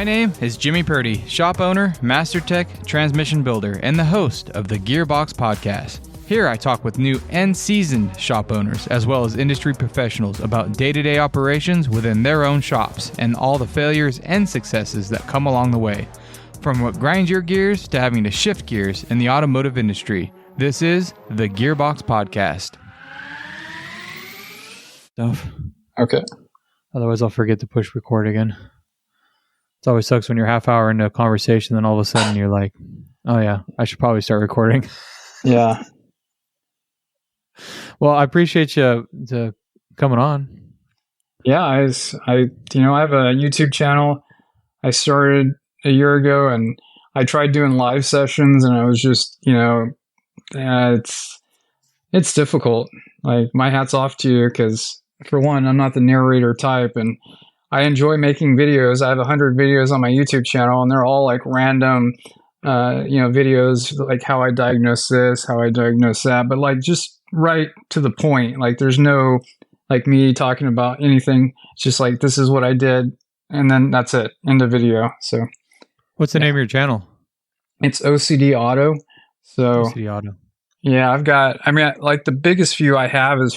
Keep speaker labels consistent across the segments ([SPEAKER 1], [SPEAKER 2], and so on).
[SPEAKER 1] My name is Jimmy Purdy, shop owner, master tech, transmission builder, and the host of the Gearbox Podcast. Here I talk with new and seasoned shop owners, as well as industry professionals about day-to-day operations within their own shops and all the failures and successes that come along the way. From what grinds your gears to having to shift gears in the automotive industry, this is the Gearbox Podcast.
[SPEAKER 2] Okay.
[SPEAKER 1] Otherwise, I'll forget to push record again. It always sucks when you're half hour into a conversation, then all of a sudden you're like, oh yeah, I should probably start recording.
[SPEAKER 2] Yeah.
[SPEAKER 1] Well, I appreciate you coming on.
[SPEAKER 2] Yeah, I have a YouTube channel I started a year ago, and I tried doing live sessions, and I was just, it's difficult. Like, my hat's off to you, because for one, I'm not the narrator type, and I enjoy making videos. I have 100 videos on my YouTube channel, and they're all like random, videos, like how I diagnose this, how I diagnose that, but like just right to the point. Like, there's no like me talking about anything. It's just like, this is what I did, and then that's it. End of video. So,
[SPEAKER 1] what's the name of your channel? It's
[SPEAKER 2] OCD Auto. So
[SPEAKER 1] OCD Auto.
[SPEAKER 2] Yeah, like the biggest view I have is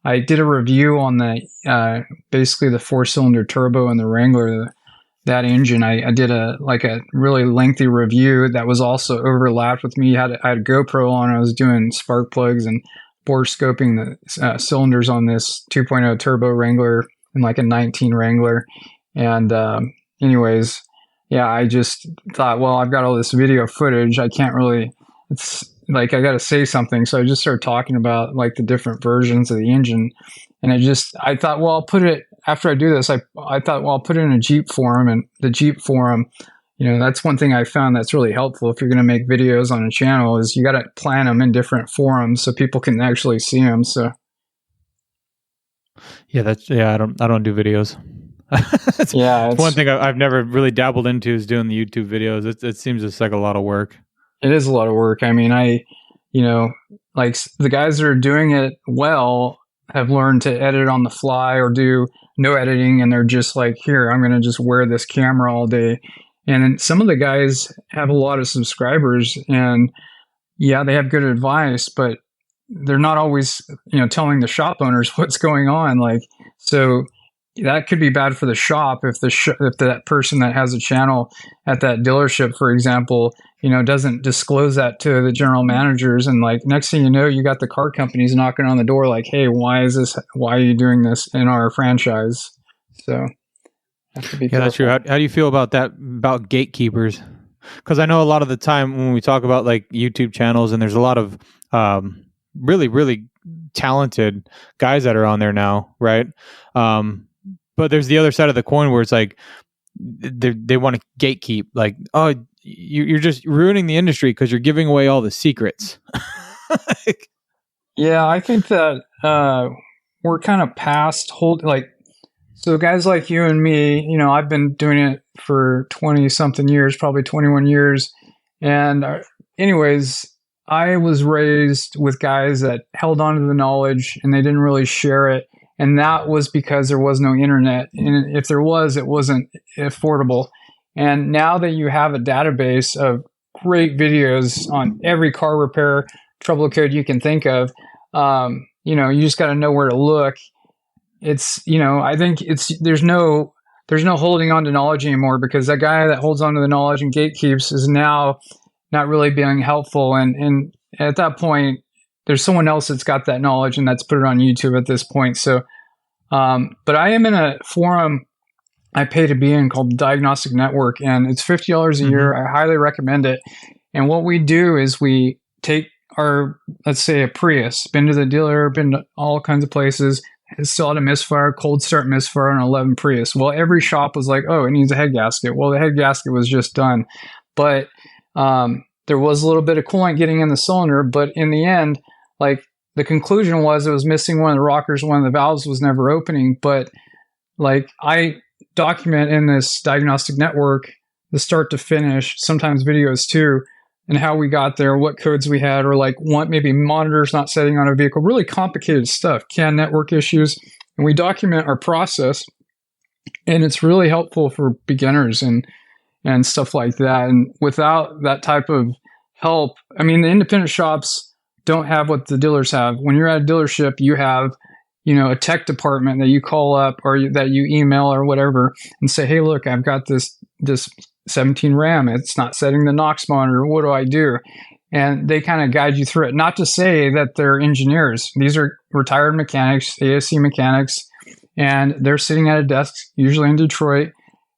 [SPEAKER 2] I did a review on the basically the 4-cylinder turbo and the Wrangler, that engine. I did a really lengthy review that was also overlapped with me. I had a GoPro on. I was doing spark plugs and bore scoping the cylinders on this 2.0 turbo Wrangler and like a 19 Wrangler. And anyways, yeah, I just thought, well, I've got all this video footage. It's like, I got to say something. So I just started talking about like the different versions of the engine. And I thought, well, I'll put it, after I do this, I thought, well, I'll put it in a Jeep forum. And the Jeep forum, that's one thing I found that's really helpful if you're going to make videos on a channel, is you got to plan them in different forums so people can actually see them. So.
[SPEAKER 1] Yeah, I don't do videos. It's one thing I've never really dabbled into is doing the YouTube videos. It seems just like a lot of work.
[SPEAKER 2] It is a lot of work. I mean, like the guys that are doing it well have learned to edit on the fly or do no editing, and they're just like, here, I'm going to just wear this camera all day. And some of the guys have a lot of subscribers, and yeah, they have good advice, but they're not always, telling the shop owners what's going on. Like, so that could be bad for the shop if if that person that has a channel at that dealership, for example, doesn't disclose that to the general managers, and like next thing you know, you got the car companies knocking on the door like, hey, why are you doing this in our franchise? So
[SPEAKER 1] that's true. How do you feel about that, about gatekeepers? Because I know a lot of the time when we talk about like YouTube channels, and there's a lot of really, really talented guys that are on there now, right? But there's the other side of the coin where it's like they want to gatekeep, like, oh, you're just ruining the industry because you're giving away all the secrets.
[SPEAKER 2] Yeah, I think that we're kind of past so guys like you and me, I've been doing it for 20 something years, probably 21 years. And anyways, I was raised with guys that held on to the knowledge and they didn't really share it. And that was because there was no internet. And if there was, it wasn't affordable. And now that you have a database of great videos on every car repair trouble code you can think of, you just got to know where to look. It's, I think there's no holding on to knowledge anymore, because that guy that holds on to the knowledge and gatekeeps is now not really being helpful. And at that point, there's someone else that's got that knowledge and that's put it on YouTube at this point. So, but I am in a forum I pay to be in called Diagnostic Network, and it's $50 a year. I highly recommend it. And what we do is we take let's say a Prius, been to the dealer, been to all kinds of places, still had a misfire, cold start misfire on an 11 Prius. Well, every shop was like, oh, it needs a head gasket. Well, the head gasket was just done. But there was a little bit of coolant getting in the cylinder, but in the end, like, the conclusion was it was missing one of the rockers, one of the valves was never opening. But like, I document in this Diagnostic Network the start to finish, sometimes videos too, and how we got there, what codes we had, or like maybe monitors not setting on a vehicle, really complicated stuff, CAN network issues. And we document our process. And it's really helpful for beginners and stuff like that. And without that type of help, I mean, the independent shops don't have what the dealers have. When you're at a dealership, you have, a tech department that you call up or that you email or whatever and say, hey, look, I've got this 17 RAM. It's not setting the Knox monitor. What do I do? And they kind of guide you through it. Not to say that they're engineers. These are retired mechanics, ASC mechanics, and they're sitting at a desk, usually in Detroit,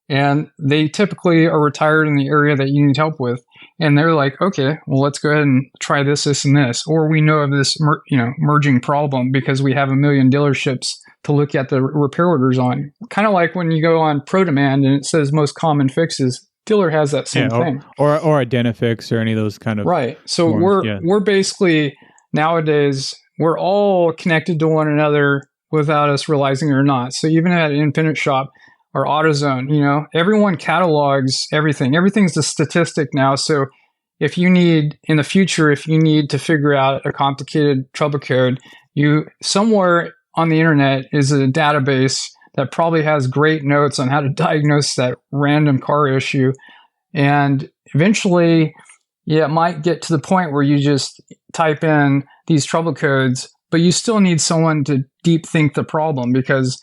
[SPEAKER 2] and they typically are retired in the area that you need help with. And they're like, okay, well, let's go ahead and try this, and this. Or we know of this, merging problem because we have a million dealerships to look at the repair orders on. Kind of like when you go on ProDemand and it says most common fixes. Dealer has that same thing.
[SPEAKER 1] Or Identifix or any of those kind of
[SPEAKER 2] right. So
[SPEAKER 1] forms.
[SPEAKER 2] we're basically nowadays we're all connected to one another without us realizing it or not. So even at an independent shop or AutoZone, everyone catalogs everything. Everything's a statistic now. So if you need to figure out a complicated trouble code, somewhere on the internet is a database that probably has great notes on how to diagnose that random car issue. And eventually, it might get to the point where you just type in these trouble codes, but you still need someone to deep think the problem because,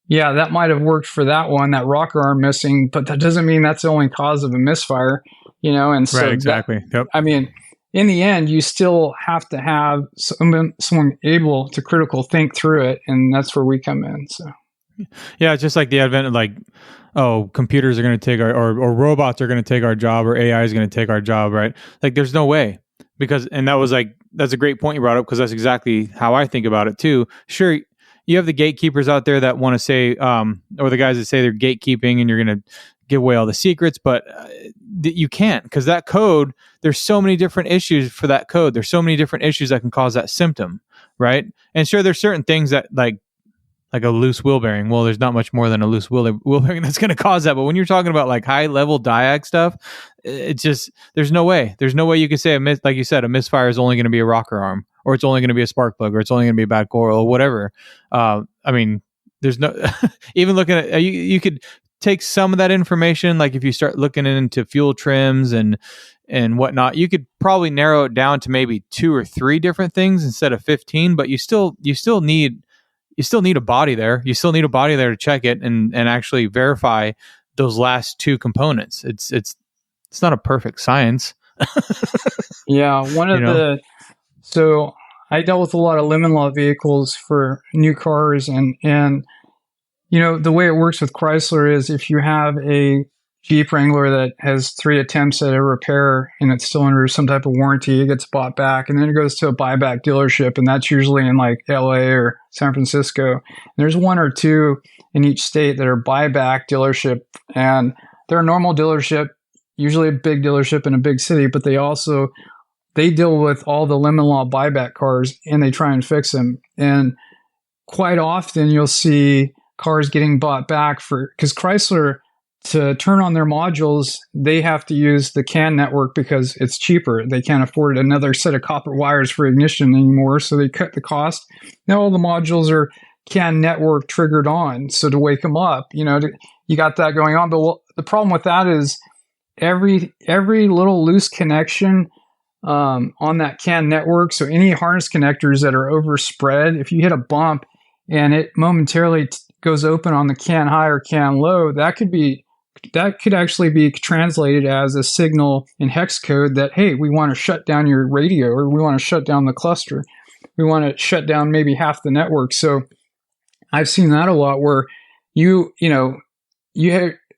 [SPEAKER 2] that might have worked for that one, that rocker arm missing, but that doesn't mean that's the only cause of a misfire, and so
[SPEAKER 1] right, exactly. Yep.
[SPEAKER 2] I mean, in the end, you still have to have someone able to critical think through it, and that's where we come in. So.
[SPEAKER 1] Yeah, it's just like the advent of computers are going to take or robots are going to take our job or AI is going to take our job, right? Like there's no way that's a great point you brought up because that's exactly how I think about it too. Sure, you have the gatekeepers out there that want to say, or the guys that say they're gatekeeping and you're going to give away all the secrets, but you can't because that code, there's so many different issues for that code. There's so many different issues that can cause that symptom, right? And sure, there's certain things that like a loose wheel bearing. Well, there's not much more than a loose wheel bearing that's going to cause that. But when you're talking about like high level diag stuff, it's just, there's no way you could say like you said, a misfire is only going to be a rocker arm or it's only going to be a spark plug or it's only going to be a bad coil or whatever. I mean, there's no, even looking at, you could take some of that information. Like if you start looking into fuel trims and whatnot, you could probably narrow it down to maybe 2 or 3 different things instead of 15, but you still need a body there. You still need a body there to check it and actually verify those last 2 components. It's not a perfect science.
[SPEAKER 2] Yeah, so I dealt with a lot of lemon law vehicles for new cars and the way it works with Chrysler is if you have a Jeep Wrangler that has 3 attempts at a repair and it's still under some type of warranty, it gets bought back and then it goes to a buyback dealership, and that's usually in like LA or San Francisco. And there's 1 or 2 in each state that are buyback dealership, and they're a normal dealership, usually a big dealership in a big city, but they deal with all the lemon law buyback cars and they try and fix them. And quite often you'll see cars getting bought back because Chrysler, to turn on their modules, they have to use the CAN network because it's cheaper. They can't afford another set of copper wires for ignition anymore, so they cut the cost. Now all the modules are CAN network triggered on, so to wake them up, you got that going on. But the problem with that is every little loose connection on that CAN network, so any harness connectors that are overspread, if you hit a bump and it momentarily goes open on the CAN high or CAN low, that could actually be translated as a signal in hex code that, hey, we want to shut down your radio, or we want to shut down the cluster. We want to shut down maybe half the network. So I've seen that a lot where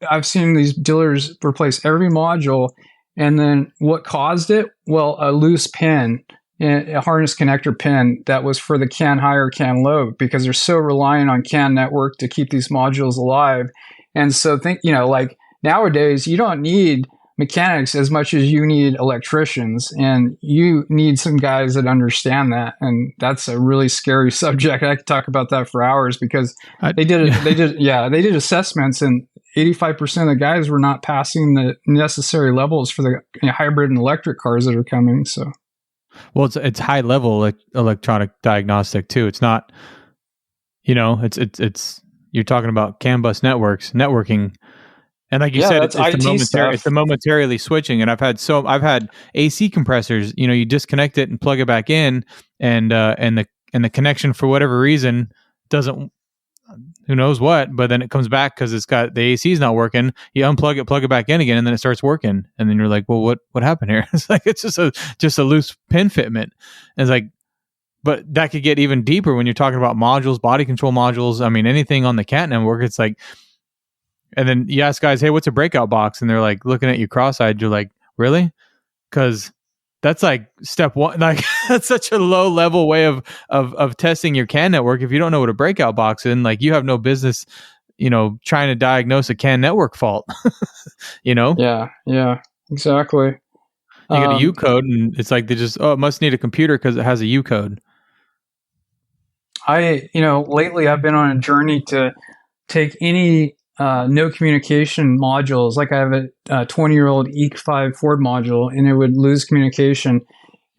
[SPEAKER 2] I've seen these dealers replace every module, and then what caused it? Well, a loose pin, a harness connector pin that was for the CAN high or CAN low, because they're so reliant on CAN network to keep these modules alive. And so like nowadays, you don't need mechanics as much as you need electricians, and you need some guys that understand that. And that's a really scary subject. I could talk about that for hours because they did assessments, and 85% of the guys were not passing the necessary levels for the hybrid and electric cars that are coming. So,
[SPEAKER 1] well, it's high level electronic diagnostic too. It's not, it's you're talking about CAN bus networking. And like you said,
[SPEAKER 2] that's
[SPEAKER 1] it's
[SPEAKER 2] IT stuff.
[SPEAKER 1] it's the momentarily switching. And I've had AC compressors, you disconnect it and plug it back in, and the connection for whatever reason doesn't, who knows what, but then it comes back because it's got the AC is not working. You unplug it, plug it back in again, and then it starts working. And then you're like, well, what happened here? It's like, it's just a loose pin fitment. And it's like, but that could get even deeper when you're talking about modules, body control modules. I mean, anything on the CAT network, it's like, and then you ask guys, hey, what's a breakout box? And they're like looking at you cross-eyed. You're like, really? Because that's like step one. Like, that's such a low level way of testing your CAN network. If you don't know what a breakout box is, like, you have no business, trying to diagnose a CAN network fault.
[SPEAKER 2] Yeah, exactly.
[SPEAKER 1] You get a U code, and it's like they just, it must need a computer because it has a U code.
[SPEAKER 2] Lately I've been on a journey to take any no communication modules. Like, I have a 20-year-old EEC5 Ford module, and it would lose communication.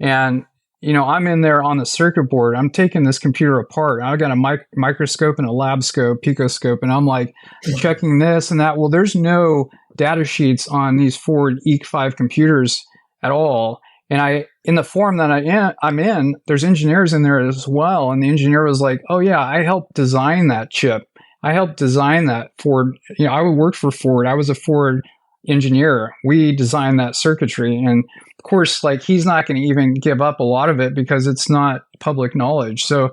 [SPEAKER 2] And, I'm in there on the circuit board. I'm taking this computer apart. I got a microscope and a lab scope, picoscope, and I'm like checking this and that. Well, there's no data sheets on these Ford EEC5 computers at all. And in the forum that I'm in, there's engineers in there as well. And the engineer was like, oh yeah, I helped design that chip. I helped design that Ford. I worked for Ford. I was a Ford engineer. We designed that circuitry. And of course, like, he's not going to even give up a lot of it because it's not public knowledge. So,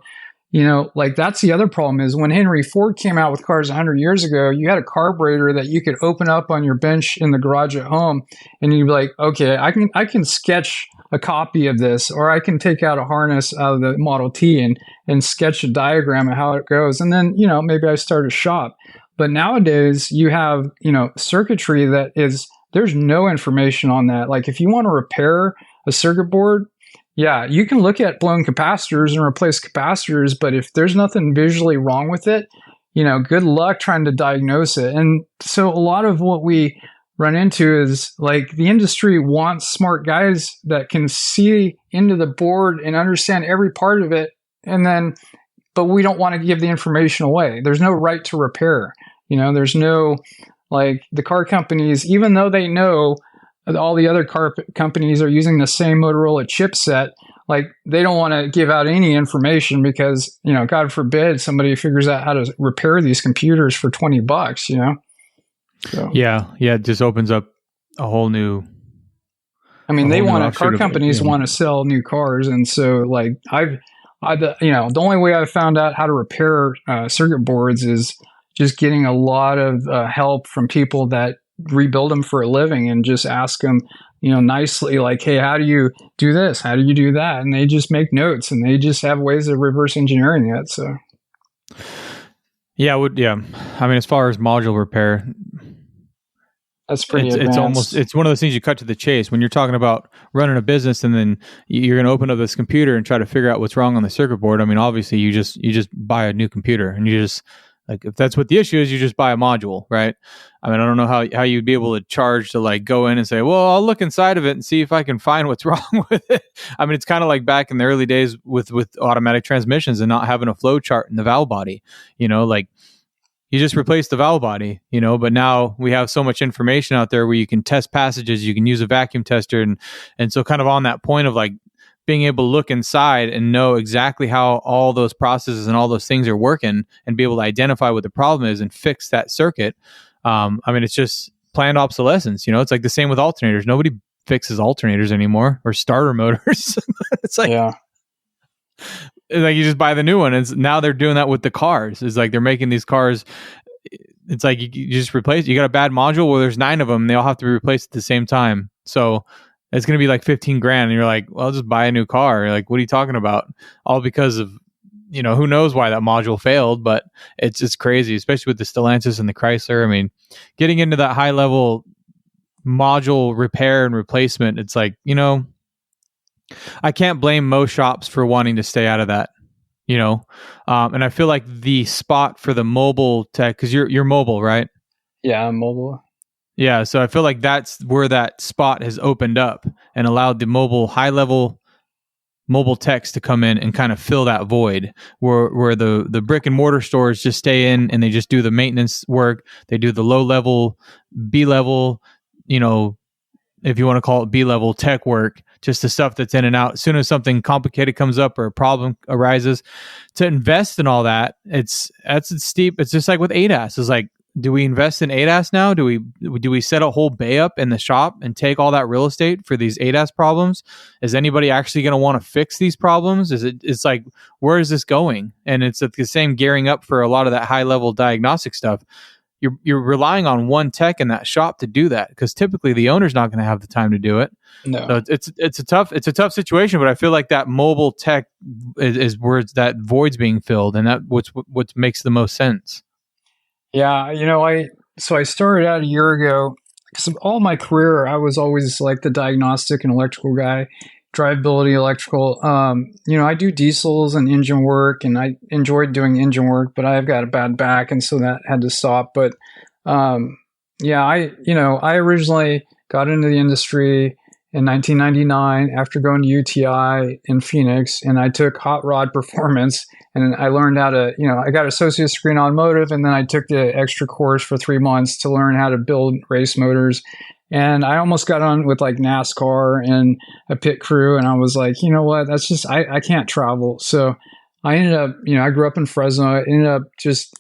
[SPEAKER 2] like, that's the other problem is when Henry Ford came out with cars 100 years ago, you had a carburetor that you could open up on your bench in the garage at home, and you'd be like, okay, I can sketch a copy of this, or I can take out a harness out of the Model T and sketch a diagram of how it goes. And then, maybe I start a shop. But nowadays you have, circuitry there's no information on that. Like, if you want to repair a circuit board, yeah, you can look at blown capacitors and replace capacitors, but if there's nothing visually wrong with it, good luck trying to diagnose it. And so a lot of what we run into is, like, the industry wants smart guys that can see into the board and understand every part of it, but we don't want to give the information away. There's no right to repair. There's no, like, the car companies, even though they know all the other car companies are using the same Motorola chipset, like, they don't want to give out any information because, God forbid somebody figures out how to repair these computers for $20, So.
[SPEAKER 1] Yeah. It just opens up a whole new.
[SPEAKER 2] Car companies want to sell new cars, and so, like, the only way I've found out how to repair circuit boards is just getting a lot of help from people that rebuild them for a living, and just ask them, nicely, like, hey, how do you do this? How do you do that? And they just make notes, and they just have ways of reverse engineering it. So.
[SPEAKER 1] Yeah. I mean, as far as module repair,
[SPEAKER 2] that's pretty advanced.
[SPEAKER 1] It's one of those things you cut to the chase when you're talking about running a business, and then you're going to open up this computer and try to figure out what's wrong on the circuit board. I mean, obviously you just buy a new computer, and you just, like, if that's what the issue is, you just buy a module, right? I mean, I don't know how you'd be able to charge to, like, go in and say, well, I'll look inside of it and see if I can find what's wrong with it. I mean, it's kind of like back in the early days with automatic transmissions and not having a flow chart in the valve body, like, you just replace the valve body, but now we have so much information out there where you can test passages, you can use a vacuum tester. And so kind of on that point of, like, being able to look inside and know exactly how all those processes and all those things are working and be able to identify what the problem is and fix that circuit. I mean, it's just planned obsolescence, it's like the same with alternators. Nobody fixes alternators anymore, or starter motors. It's like,
[SPEAKER 2] yeah.
[SPEAKER 1] Like, you just buy the new one. And now they're doing that with the cars. It's like they're making these cars. It's like you just replace. You got a bad module. Well, there's 9 of them. They all have to be replaced at the same time. So it's going to be like $15,000. And you're like, well, I'll just buy a new car. Like, what are you talking about? All because of, who knows why that module failed, but it's just crazy, especially with the Stellantis and the Chrysler. I mean, getting into that high level module repair and replacement, it's like, I can't blame most shops for wanting to stay out of that, and I feel like the spot for the mobile tech, because you're mobile, right?
[SPEAKER 2] Yeah, I'm mobile.
[SPEAKER 1] Yeah, so I feel like that's where that spot has opened up and allowed the mobile high level mobile techs to come in and kind of fill that void where the brick and mortar stores just stay in and they just do the maintenance work. They do the low level, B level, if you want to call it B level tech work, just the stuff that's in and out. As soon as something complicated comes up or a problem arises, to invest in all that, that's steep. It's just like with ADAS. It's like, do we invest in ADAS now? Do we set a whole bay up in the shop and take all that real estate for these ADAS problems? Is anybody actually going to want to fix these problems? It's like, where is this going? And it's the same gearing up for a lot of that high level diagnostic stuff. You're relying on one tech in that shop to do that, because typically the owner's not going to have the time to do it.
[SPEAKER 2] No.
[SPEAKER 1] So it's a tough situation, but I feel like that mobile tech is where that void's being filled, and that what makes the most sense.
[SPEAKER 2] Yeah, I started out a year ago, because all my career I was always like the diagnostic and electrical guy, drivability, electrical. I do diesels and engine work, and I enjoyed doing engine work, but I've got a bad back, and so that had to stop. But I originally got into the industry in 1999 after going to UTI in Phoenix, and I took hot rod performance, and I learned how to, I got associate's degree in automotive, and then I took the extra course for 3 months to learn how to build race motors. And I almost got on with like NASCAR and a pit crew, and I was like, you know what, that's just, I can't travel. So I ended up, I grew up in Fresno. I ended up just,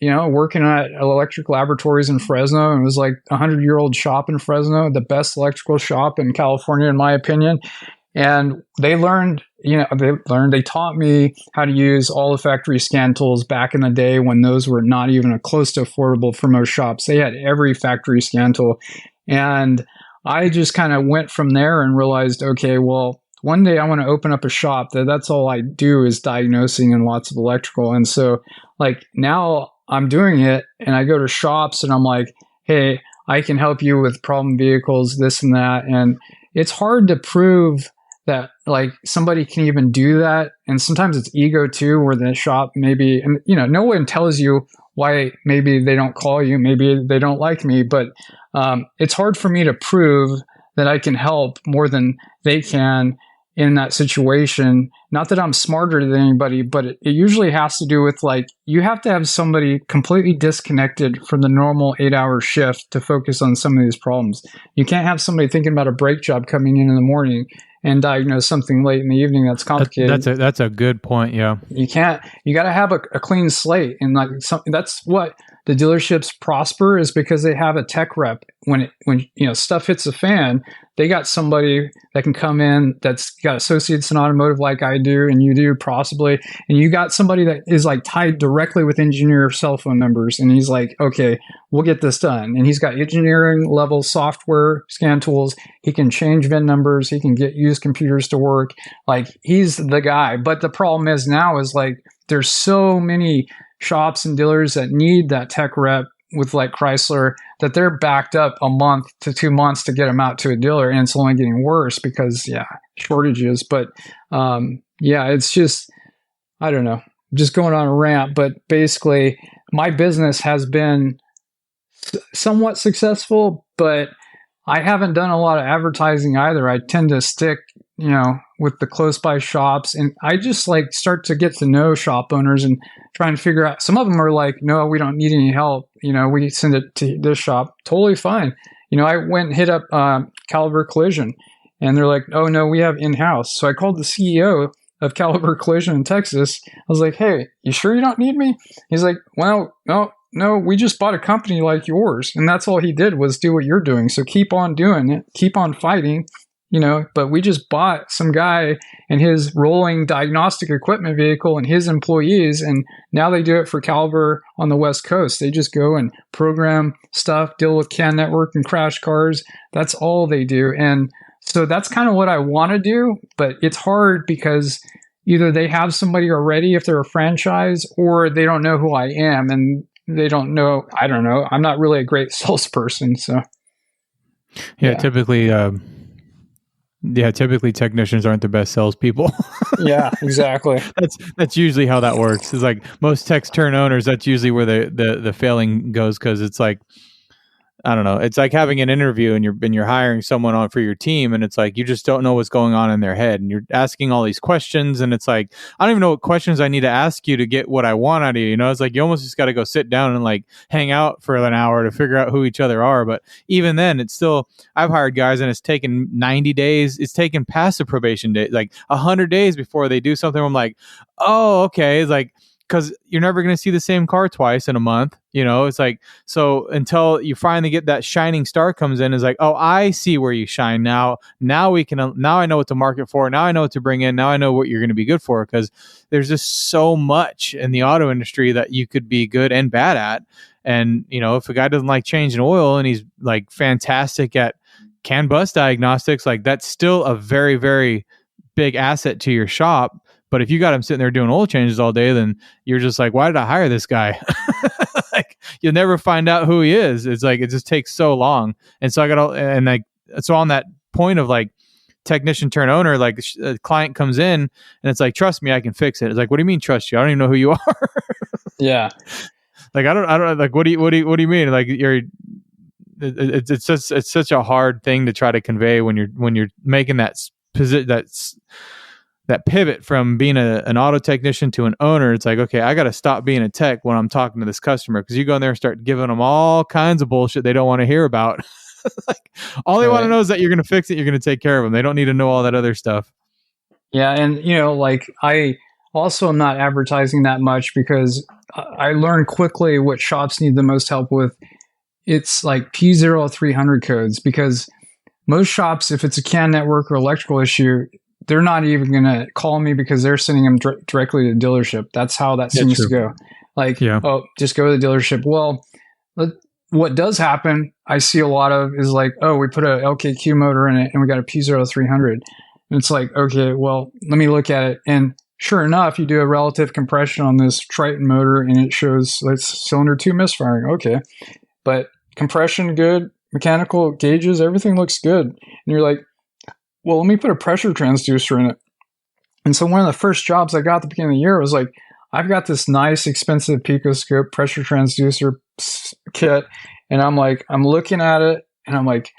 [SPEAKER 2] working at electric laboratories in Fresno, and it was like a 100-year-old shop in Fresno, the best electrical shop in California, in my opinion. And they taught me how to use all the factory scan tools back in the day when those were not even close to affordable for most shops. They had every factory scan tool. And I just kind of went from there and realized, okay, well, one day I want to open up a shop that's all I do is diagnosing and lots of electrical. And so like now I'm doing it, and I go to shops and I'm like, hey, I can help you with problem vehicles, this and that. And it's hard to prove that like somebody can even do that. And sometimes it's ego too, where the shop maybe, and no one tells you why maybe they don't call you, maybe they don't like me, but it's hard for me to prove that I can help more than they can in that situation. Not that I'm smarter than anybody, but it usually has to do with like, you have to have somebody completely disconnected from the normal 8-hour shift to focus on some of these problems. You can't have somebody thinking about a brake job coming in the morning and diagnose something late in the evening that's complicated.
[SPEAKER 1] That's a good point. Yeah.
[SPEAKER 2] You got to have a clean slate. And like that's what the dealerships prosper, is because they have a tech rep. When stuff hits the fan, they got somebody that can come in that's got associates in automotive like I do, and you do possibly, and you got somebody that is like tied directly with engineer cell phone numbers, and he's like, okay, we'll get this done. And he's got engineering level software scan tools. He can change VIN numbers. He can use computers to work. Like, he's the guy. But the problem is now is like, there's so many shops and dealers that need that tech rep with like Chrysler, that they're backed up a month to 2 months to get them out to a dealer, and it's only getting worse because shortages. But it's just, I don't know, just going on a rant, but basically my business has been somewhat successful, but I haven't done a lot of advertising either. I tend to stick, with the close by shops, and I just like start to get to know shop owners and try and figure out. Some of them are like, no, we don't need any help. We send it to this shop. Totally fine. I went and hit up Caliber Collision, and they're like, oh no, we have in-house. So I called the CEO of Caliber Collision in Texas. I was like, hey, you sure you don't need me? He's like, well, no, we just bought a company like yours. And that's all he did was do what you're doing. So keep on doing it. Keep on fighting. But we just bought some guy and his rolling diagnostic equipment vehicle and his employees, and now they do it for Caliber on the West Coast. They just go and program stuff, deal with CAN network and crash cars. That's all they do. And so that's kind of what I want to do, but it's hard because either they have somebody already if they're a franchise, or they don't know who I am, and they don't know. I don't know. I'm not really a great salesperson. So
[SPEAKER 1] typically technicians aren't the best salespeople.
[SPEAKER 2] Yeah, exactly.
[SPEAKER 1] That's usually how that works. It's like most techs turn owners. That's usually where the failing goes, because it's like I don't know. It's like having an interview and you're hiring someone on for your team, and it's like you just don't know what's going on in their head, and you're asking all these questions, and it's like I don't even know what questions I need to ask you to get what I want out of you. You know, it's like you almost just got to go sit down and like hang out for an hour to figure out who each other are. But even then, it's still I've hired guys and it's taken 90 days. It's taken past the probation day, like 100 days before they do something. I'm like, oh, okay. It's like, because you're never going to see the same car twice in a month. You know, it's like, so until you finally get that shining star comes in, is like, oh, I see where you shine now. Now I know what to market for. Now I know what to bring in. Now I know what you're going to be good for, because there's just so much in the auto industry that you could be good and bad at. And, you know, if a guy doesn't like changing oil and he's like fantastic at CAN bus diagnostics, like that's still a very, very big asset to your shop. But if you got him sitting there doing oil changes all day, then you're just like, why did I hire this guy? Like, you'll never find out who he is. It's like, it just takes so long. And so so on that point of like technician turn owner, like a client comes in and it's like, trust me, I can fix it. It's like, what do you mean trust you? I don't even know who you are.
[SPEAKER 2] Yeah.
[SPEAKER 1] Like, I don't like, what do you mean? Like it's such a hard thing to try to convey when you're making that pivot from being an auto technician to an owner. It's like, okay, I got to stop being a tech when I'm talking to this customer, because you go in there and start giving them all kinds of bullshit they don't want to hear about. Like, all they want to know is that you're going to fix it. You're going to take care of them. They don't need to know all that other stuff.
[SPEAKER 2] Yeah. And, you know, like I also am not advertising that much because I learned quickly what shops need the most help with. It's like P0300 codes, because most shops, if it's a CAN network or electrical issue, they're not even going to call me because they're sending them directly to the dealership. That's how that seems to go. Like, oh, just go to the dealership. Well, what does happen, I see a lot of, is like, oh, we put a LKQ motor in it and we got a P0300. And it's like, okay, well, let me look at it. And sure enough, you do a relative compression on this Triton motor and it shows it's cylinder 2 misfiring. Okay. But compression, good. Mechanical gauges, everything looks good. And you're like, well, let me put a pressure transducer in it. And so one of the first jobs I got at the beginning of the year was like, I've got this nice, expensive picoscope pressure transducer kit. And I'm like, I'm looking at it and I'm like,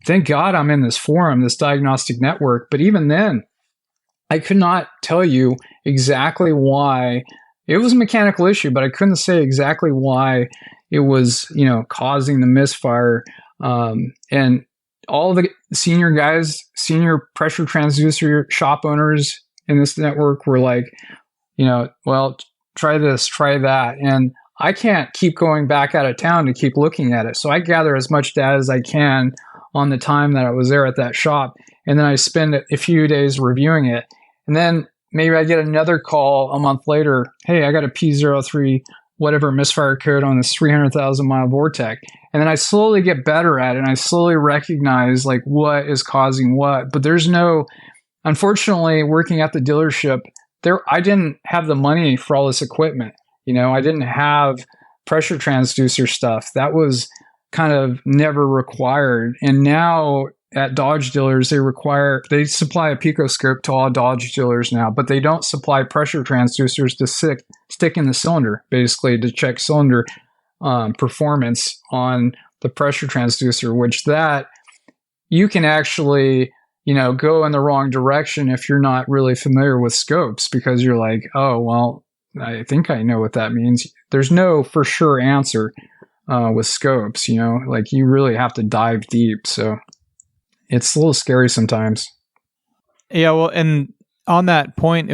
[SPEAKER 2] thank God I'm in this forum, this diagnostic network. But even then, I could not tell you exactly why. It was a mechanical issue, but I couldn't say exactly why it was, you know, causing the misfire. And all the senior guys, senior pressure transducer shop owners in this network were like, you know, well, try this, try that. And I can't keep going back out of town to keep looking at it. So I gather as much data as I can on the time that I was there at that shop. And then I spend a few days reviewing it. And then maybe I get another call a month later. Hey, I got a P03 whatever misfire code on this 300,000 mile Vortec. And then I slowly get better at it and I slowly recognize like what is causing what. But there's no, unfortunately, working at the dealership, I didn't have the money for all this equipment. You know, I didn't have pressure transducer stuff. That was kind of never required. And now at Dodge dealers, they supply a picoscope to all Dodge dealers now, but they don't supply pressure transducers to stick in the cylinder, basically to check cylinder performance on the pressure transducer, which that you can actually, you know, go in the wrong direction if you're not really familiar with scopes, because you're like, oh, well, I think I know what that means. There's no for sure answer with scopes, you know, like you really have to dive deep. So it's a little scary sometimes.
[SPEAKER 1] Yeah, well, and on that point,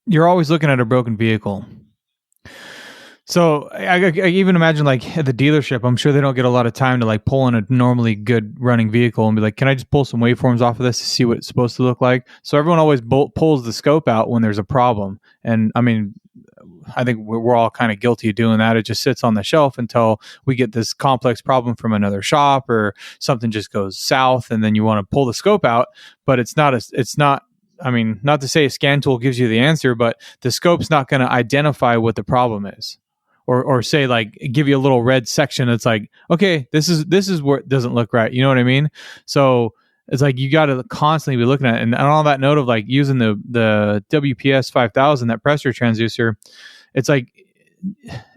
[SPEAKER 1] you're always looking at a broken vehicle. So I even imagine like at the dealership, I'm sure they don't get a lot of time to like pull in a normally good running vehicle and be like, can I just pull some waveforms off of this to see what it's supposed to look like? So everyone always pulls the scope out when there's a problem. And I mean, I think we're all kind of guilty of doing that. It just sits on the shelf until we get this complex problem from another shop or something just goes south, and then you want to pull the scope out, but it's not, I mean, not to say a scan tool gives you the answer, but the scope's not going to identify what the problem is. Or say like give you a little red section that's like, okay, this is where it doesn't look right. You know what I mean? So it's like you got to constantly be looking at it. And on that note of like using the WPS 5000, that pressure transducer, it's like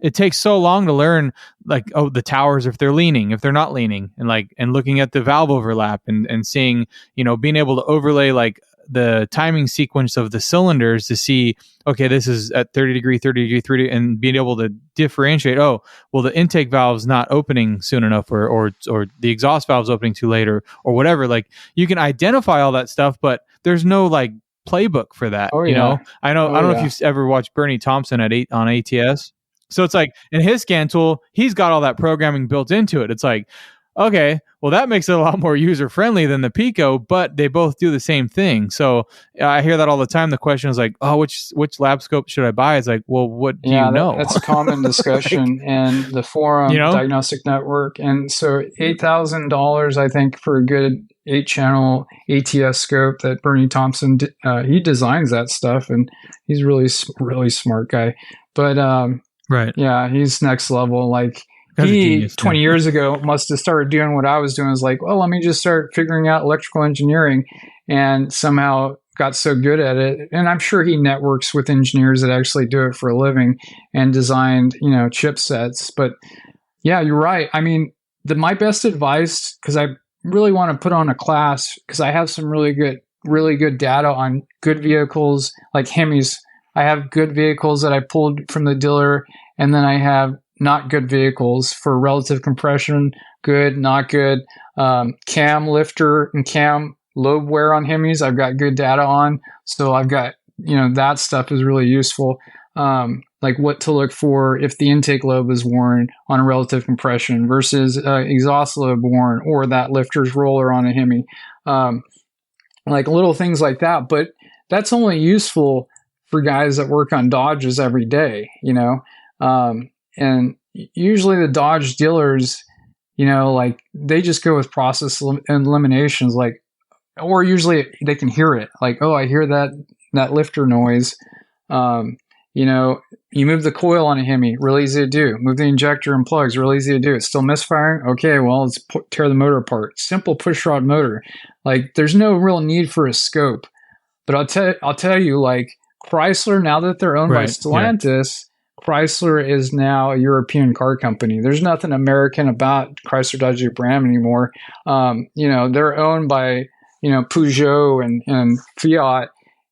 [SPEAKER 1] it takes so long to learn like, oh, the towers, if they're leaning, if they're not leaning, and looking at the valve overlap and seeing, being able to overlay like the timing sequence of the cylinders to see, okay, this is at 30 degree, 30, and being able to differentiate, oh, well, the intake valve's not opening soon enough, or the exhaust valve's opening too late, or whatever. Like, you can identify all that stuff, but there's no like playbook for that. I don't know if you've ever watched Bernie Thompson on ATS. So it's like, in his scan tool, he's got all that programming built into it. It's like, okay, well, that makes it a lot more user-friendly than the Pico, but they both do the same thing. So I hear that all the time. The question is like, oh, which lab scope should I buy? It's like, well, what do you know?
[SPEAKER 2] That's a common discussion in the forum, Diagnostic Network. And so $8,000, I think, for a good 8-channel ATS scope that Bernie Thompson, he designs that stuff, and he's really smart guy. But
[SPEAKER 1] right,
[SPEAKER 2] yeah, he's next level. Like, he 20 years ago must have started doing what I was doing. Is like, well, let me just start figuring out electrical engineering, and somehow got so good at it. And I'm sure he networks with engineers that actually do it for a living and designed, chipsets. But yeah, you're right. I mean, my best advice, because I really want to put on a class, because I have some really good data on good vehicles like Hemis. I have good vehicles that I pulled from the dealer, and then I have not good vehicles for relative compression, good, not good, cam lifter and cam lobe wear on Hemis. I've got good data on. So I've got, that stuff is really useful. Like what to look for if the intake lobe is worn on a relative compression versus exhaust lobe worn, or that lifter's roller on a Hemi. Like little things like that. But that's only useful for guys that work on Dodges every day, and usually the Dodge dealers, like they just go with process eliminations, like, or usually they can hear it, like, oh, I hear that lifter noise. You move the coil on a Hemi, real easy to do. Move the injector and plugs, real easy to do. It's still misfiring. Okay, well, let's tear the motor apart. Simple push rod motor. Like, there's no real need for a scope. But I'll tell you, like, Chrysler, now that they're owned by Stellantis, Chrysler is now a European car company. There's nothing American about Chrysler, Dodge, Jeep, Ram anymore. They're owned by, Peugeot and Fiat.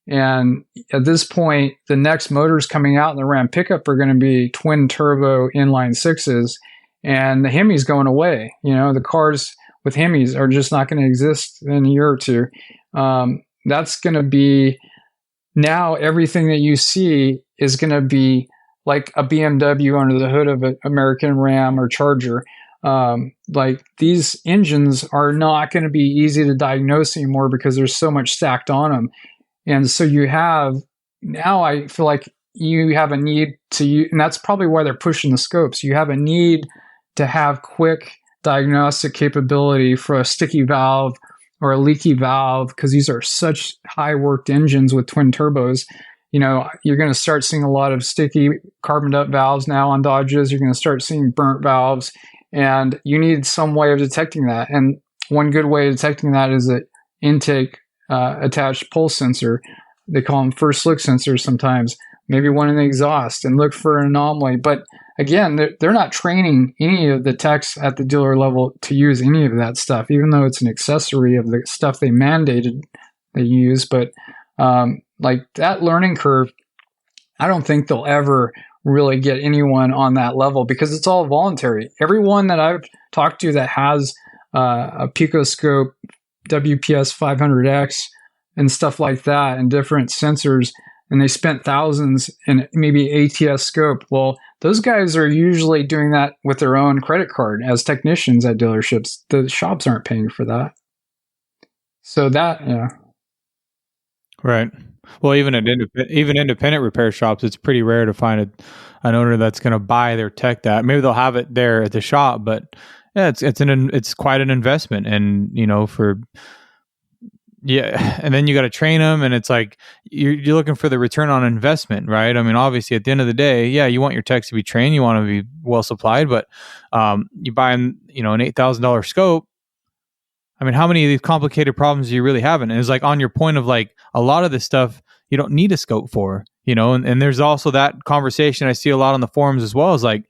[SPEAKER 2] And at this point, the next motors coming out in the Ram pickup are going to be twin turbo inline sixes, and the Hemi's going away. The cars with Hemis are just not going to exist in a year or two. That's going to be, now everything that you see is going to be like a BMW under the hood of an American Ram or Charger. Like, these engines are not going to be easy to diagnose anymore because there's so much stacked on them. And so now I feel like you have a need to, and that's probably why they're pushing the scopes. You have a need to have quick diagnostic capability for a sticky valve or a leaky valve, because these are such high worked engines with twin turbos. You're going to start seeing a lot of sticky carboned up valves now on Dodges. You're going to start seeing burnt valves, and you need some way of detecting that. And one good way of detecting that is an intake attached pulse sensor. They call them first look sensors sometimes, maybe one in the exhaust, and look for an anomaly. But again, they're not training any of the techs at the dealer level to use any of that stuff, even though it's an accessory of the stuff they mandated they use. But like that learning curve, I don't think they'll ever really get anyone on that level, because it's all voluntary. Everyone that I've talked to that has a picoscope, WPS 500X and stuff like that, and different sensors, and they spent thousands in maybe ATS scope. Well, those guys are usually doing that with their own credit card as technicians at dealerships. The shops aren't paying for that. So that, yeah.
[SPEAKER 1] Right. Well, even independent repair shops, it's pretty rare to find an owner that's going to buy their tech that. Maybe they'll have it there at the shop, but yeah, it's quite an investment, and and then you got to train them, and it's like you're looking for the return on investment, right? I mean, obviously, at the end of the day, yeah, you want your techs to be trained, you want to be well supplied, but you buy an $8,000 scope. I mean, how many of these complicated problems are you really having? And it's like, on your point of like, a lot of this stuff you don't need a scope for. and there's also that conversation I see a lot on the forums as well, is like,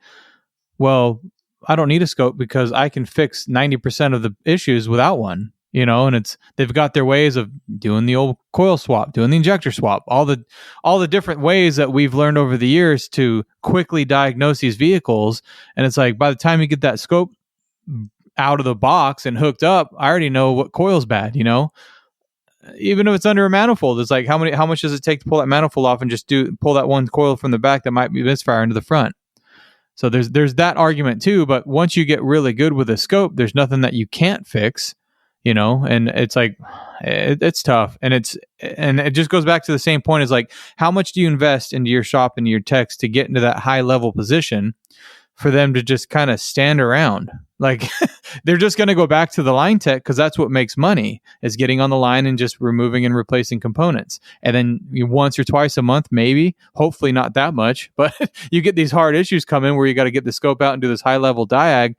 [SPEAKER 1] well, I don't need a scope because I can fix 90% of the issues without one, and they've got their ways of doing the old coil swap, doing the injector swap, all the different ways that we've learned over the years to quickly diagnose these vehicles. And it's like, by the time you get that scope out of the box and hooked up, I already know what coil's bad, even if it's under a manifold. It's like, how much does it take to pull that manifold off and just pull that one coil from the back that might be misfiring to the front? So there's that argument too. But once you get really good with a scope, there's nothing that you can't fix, and it's like, it's tough. And it just goes back to the same point, is like, how much do you invest into your shop and your techs to get into that high level position for them to just kind of stand around? Like, they're just going to go back to the line tech because that's what makes money, is getting on the line and just removing and replacing components. And then once or twice a month, maybe, hopefully not that much, but you get these hard issues come in where you got to get the scope out and do this high level diag.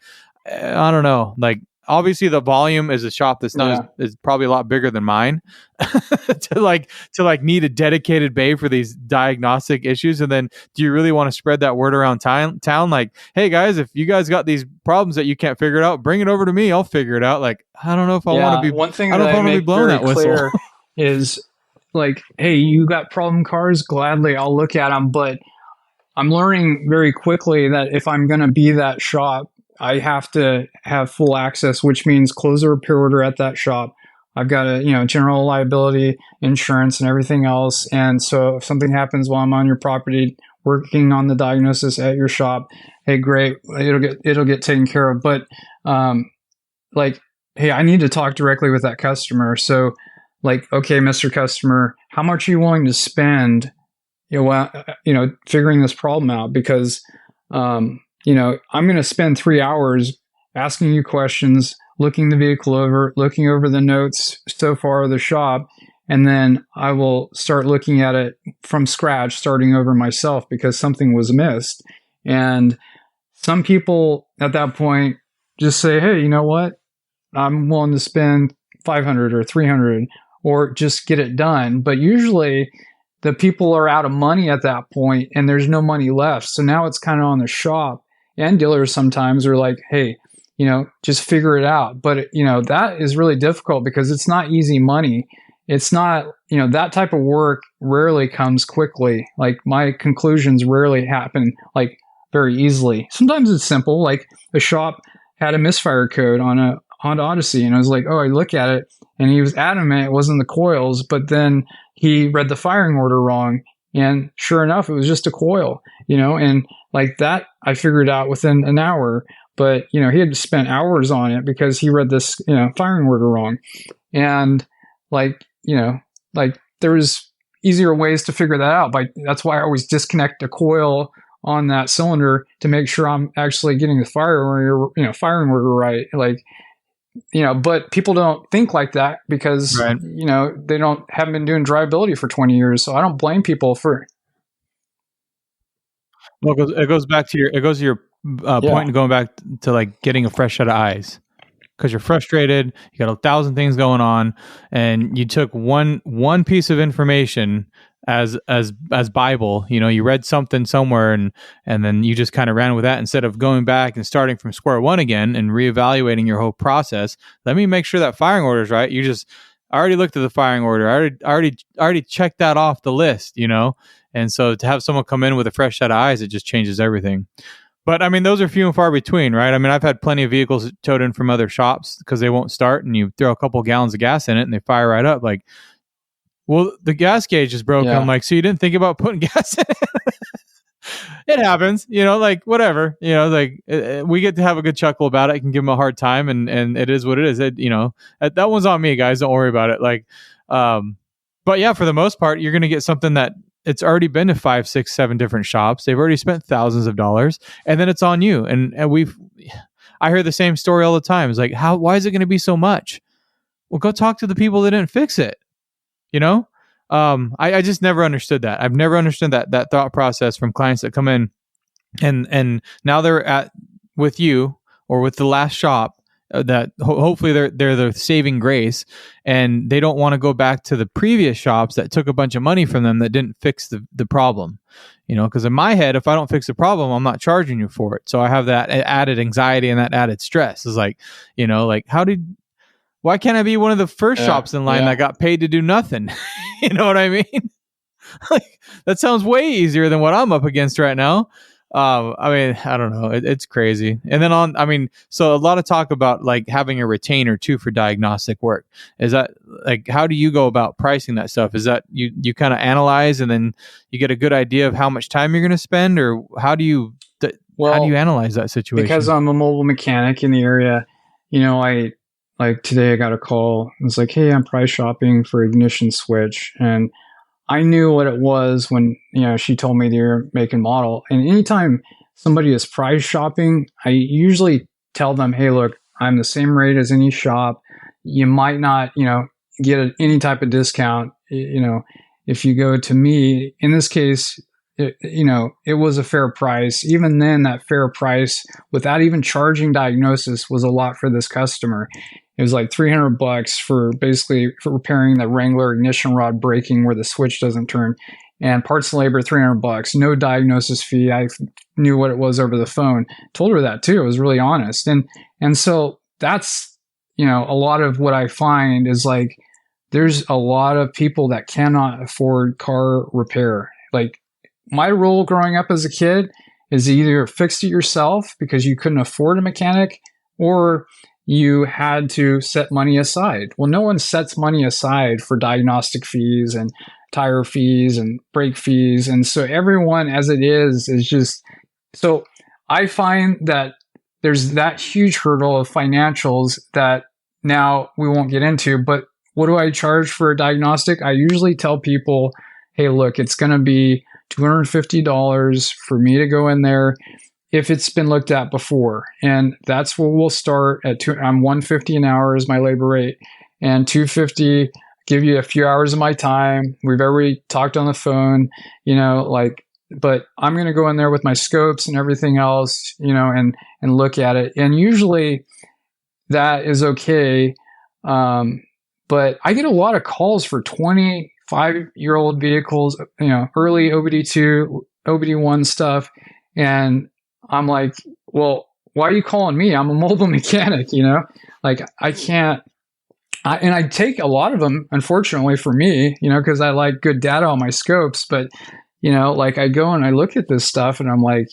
[SPEAKER 1] I don't know. Like, obviously the volume is a shop that's not is probably a lot bigger than mine to need a dedicated bay for these diagnostic issues. And then do you really want to spread that word around town? Like, hey guys, if you guys got these problems that you can't figure it out, bring it over to me. I'll figure it out. Like, I don't know if I want to be,
[SPEAKER 2] one thing I don't want to be blowing that whistle is like, hey, you got problem cars? Gladly, I'll look at them. But I'm learning very quickly that if I'm going to be that shop, I have to have full access, which means close a repair order at that shop. I've got a, general liability insurance and everything else. And so if something happens while I'm on your property, working on the diagnosis at your shop, hey, great, it'll get taken care of. But hey, I need to talk directly with that customer. So like, okay, Mr. Customer, how much are you willing to spend, figuring this problem out? Because, I'm going to spend 3 hours asking you questions, looking the vehicle over, looking over the notes so far of the shop, and then I will start looking at it from scratch, starting over myself because something was missed. And some people at that point just say, hey, you know what? I'm willing to spend $500 or $300 or just get it done. But usually the people are out of money at that point and there's no money left. So now it's kind of on the shop. And dealers sometimes are like, hey, just figure it out. But, that is really difficult because it's not easy money. It's not, that type of work rarely comes quickly. Like, my conclusions rarely happen like very easily. Sometimes it's simple. Like, a shop had a misfire code on a Honda Odyssey. And I was like, oh, I look at it. And he was adamant it wasn't the coils. But then he read the firing order wrong. And sure enough, it was just a coil, and like that, I figured out within an hour. But, he had spent hours on it because he read this, firing order wrong. And there was easier ways to figure that out. That's why I always disconnect a coil on that cylinder to make sure I'm actually getting the firing order right. But people don't think like that because, they haven't been doing drivability for 20 years. So I don't blame people for.
[SPEAKER 1] Well, it goes to your point, going back to like getting a fresh set of eyes, because you're frustrated. You got 1,000 things going on, and you took one piece of information as Bible. You read something somewhere, and then you just kind of ran with that instead of going back and starting from square one again and reevaluating your whole process. Let me make sure that firing order is right. I already looked at the firing order. I already checked that off the list. And so to have someone come in with a fresh set of eyes, it just changes everything. But I mean, those are few and far between, right? I mean, I've had plenty of vehicles towed in from other shops because they won't start, and you throw a couple gallons of gas in it and they fire right up. Like, well, the gas gauge is broken. Yeah. I'm like, so you didn't think about putting gas in it? It happens, whatever, we get to have a good chuckle about it. I can give them a hard time, and it is what it is. That one's on me, guys. Don't worry about it. But yeah, for the most part, you're going to get something that it's already been to 5, 6, 7 different shops. They've already spent thousands of dollars, and then it's on you. And I hear the same story all the time. It's like, why is it going to be so much? Well, go talk to the people that didn't fix it. I just never understood that. I've never understood that thought process from clients that come in and now they're with you or with the last shop, that hopefully they're the saving grace, and they don't want to go back to the previous shops that took a bunch of money from them that didn't fix the problem. Because in my head, if I don't fix the problem, I'm not charging you for it. So I have that added anxiety and that added stress. Is like, why can't I be one of the first shops in line that got paid to do nothing? You know what I mean? Like, that sounds way easier than what I'm up against right now. I don't know. It's crazy. And then so a lot of talk about like having a retainer too for diagnostic work. Is that like, how do you go about pricing that stuff? Is that you kind of analyze and then you get a good idea of how much time you're going to spend, or how do you analyze that situation?
[SPEAKER 2] Because I'm a mobile mechanic in the area, I like today I got a call. It was like, hey, I'm price shopping for ignition switch. And I knew what it was when, she told me the make and model. And anytime somebody is price shopping, I usually tell them, hey, look, I'm the same rate as any shop. You might not, get any type of discount. If you go to me, in this case, it was a fair price. Even then, that fair price, without even charging diagnosis, was a lot for this customer. It was like $300 for repairing the Wrangler ignition rod breaking where the switch doesn't turn, and parts and labor $300. No diagnosis fee. I knew what it was over the phone. Told her that too. I was really honest, and so that's a lot of what I find is like there's a lot of people that cannot afford car repair. Like my rule growing up as a kid is either fix it yourself because you couldn't afford a mechanic, or you had to set money aside. Well, no one sets money aside for diagnostic fees and tire fees and brake fees. And so everyone as it is just, so I find that there's that huge hurdle of financials that now we won't get into. But what do I charge for a diagnostic? I usually tell people, hey, look, it's going to be $250 for me to go in there if it's been looked at before. And that's where we'll start at I'm $150 an hour is my labor rate, and $250 give you a few hours of my time. We've already talked on the phone, but I'm going to go in there with my scopes and everything else, and look at it. And usually that is okay. But I get a lot of calls for 25-year-old vehicles, early OBD2, OBD1 stuff. And I'm like, well, why are you calling me? I'm a mobile mechanic, like I can't, and I take a lot of them, unfortunately for me, because I like good data on my scopes. But, like I go and I look at this stuff and I'm like,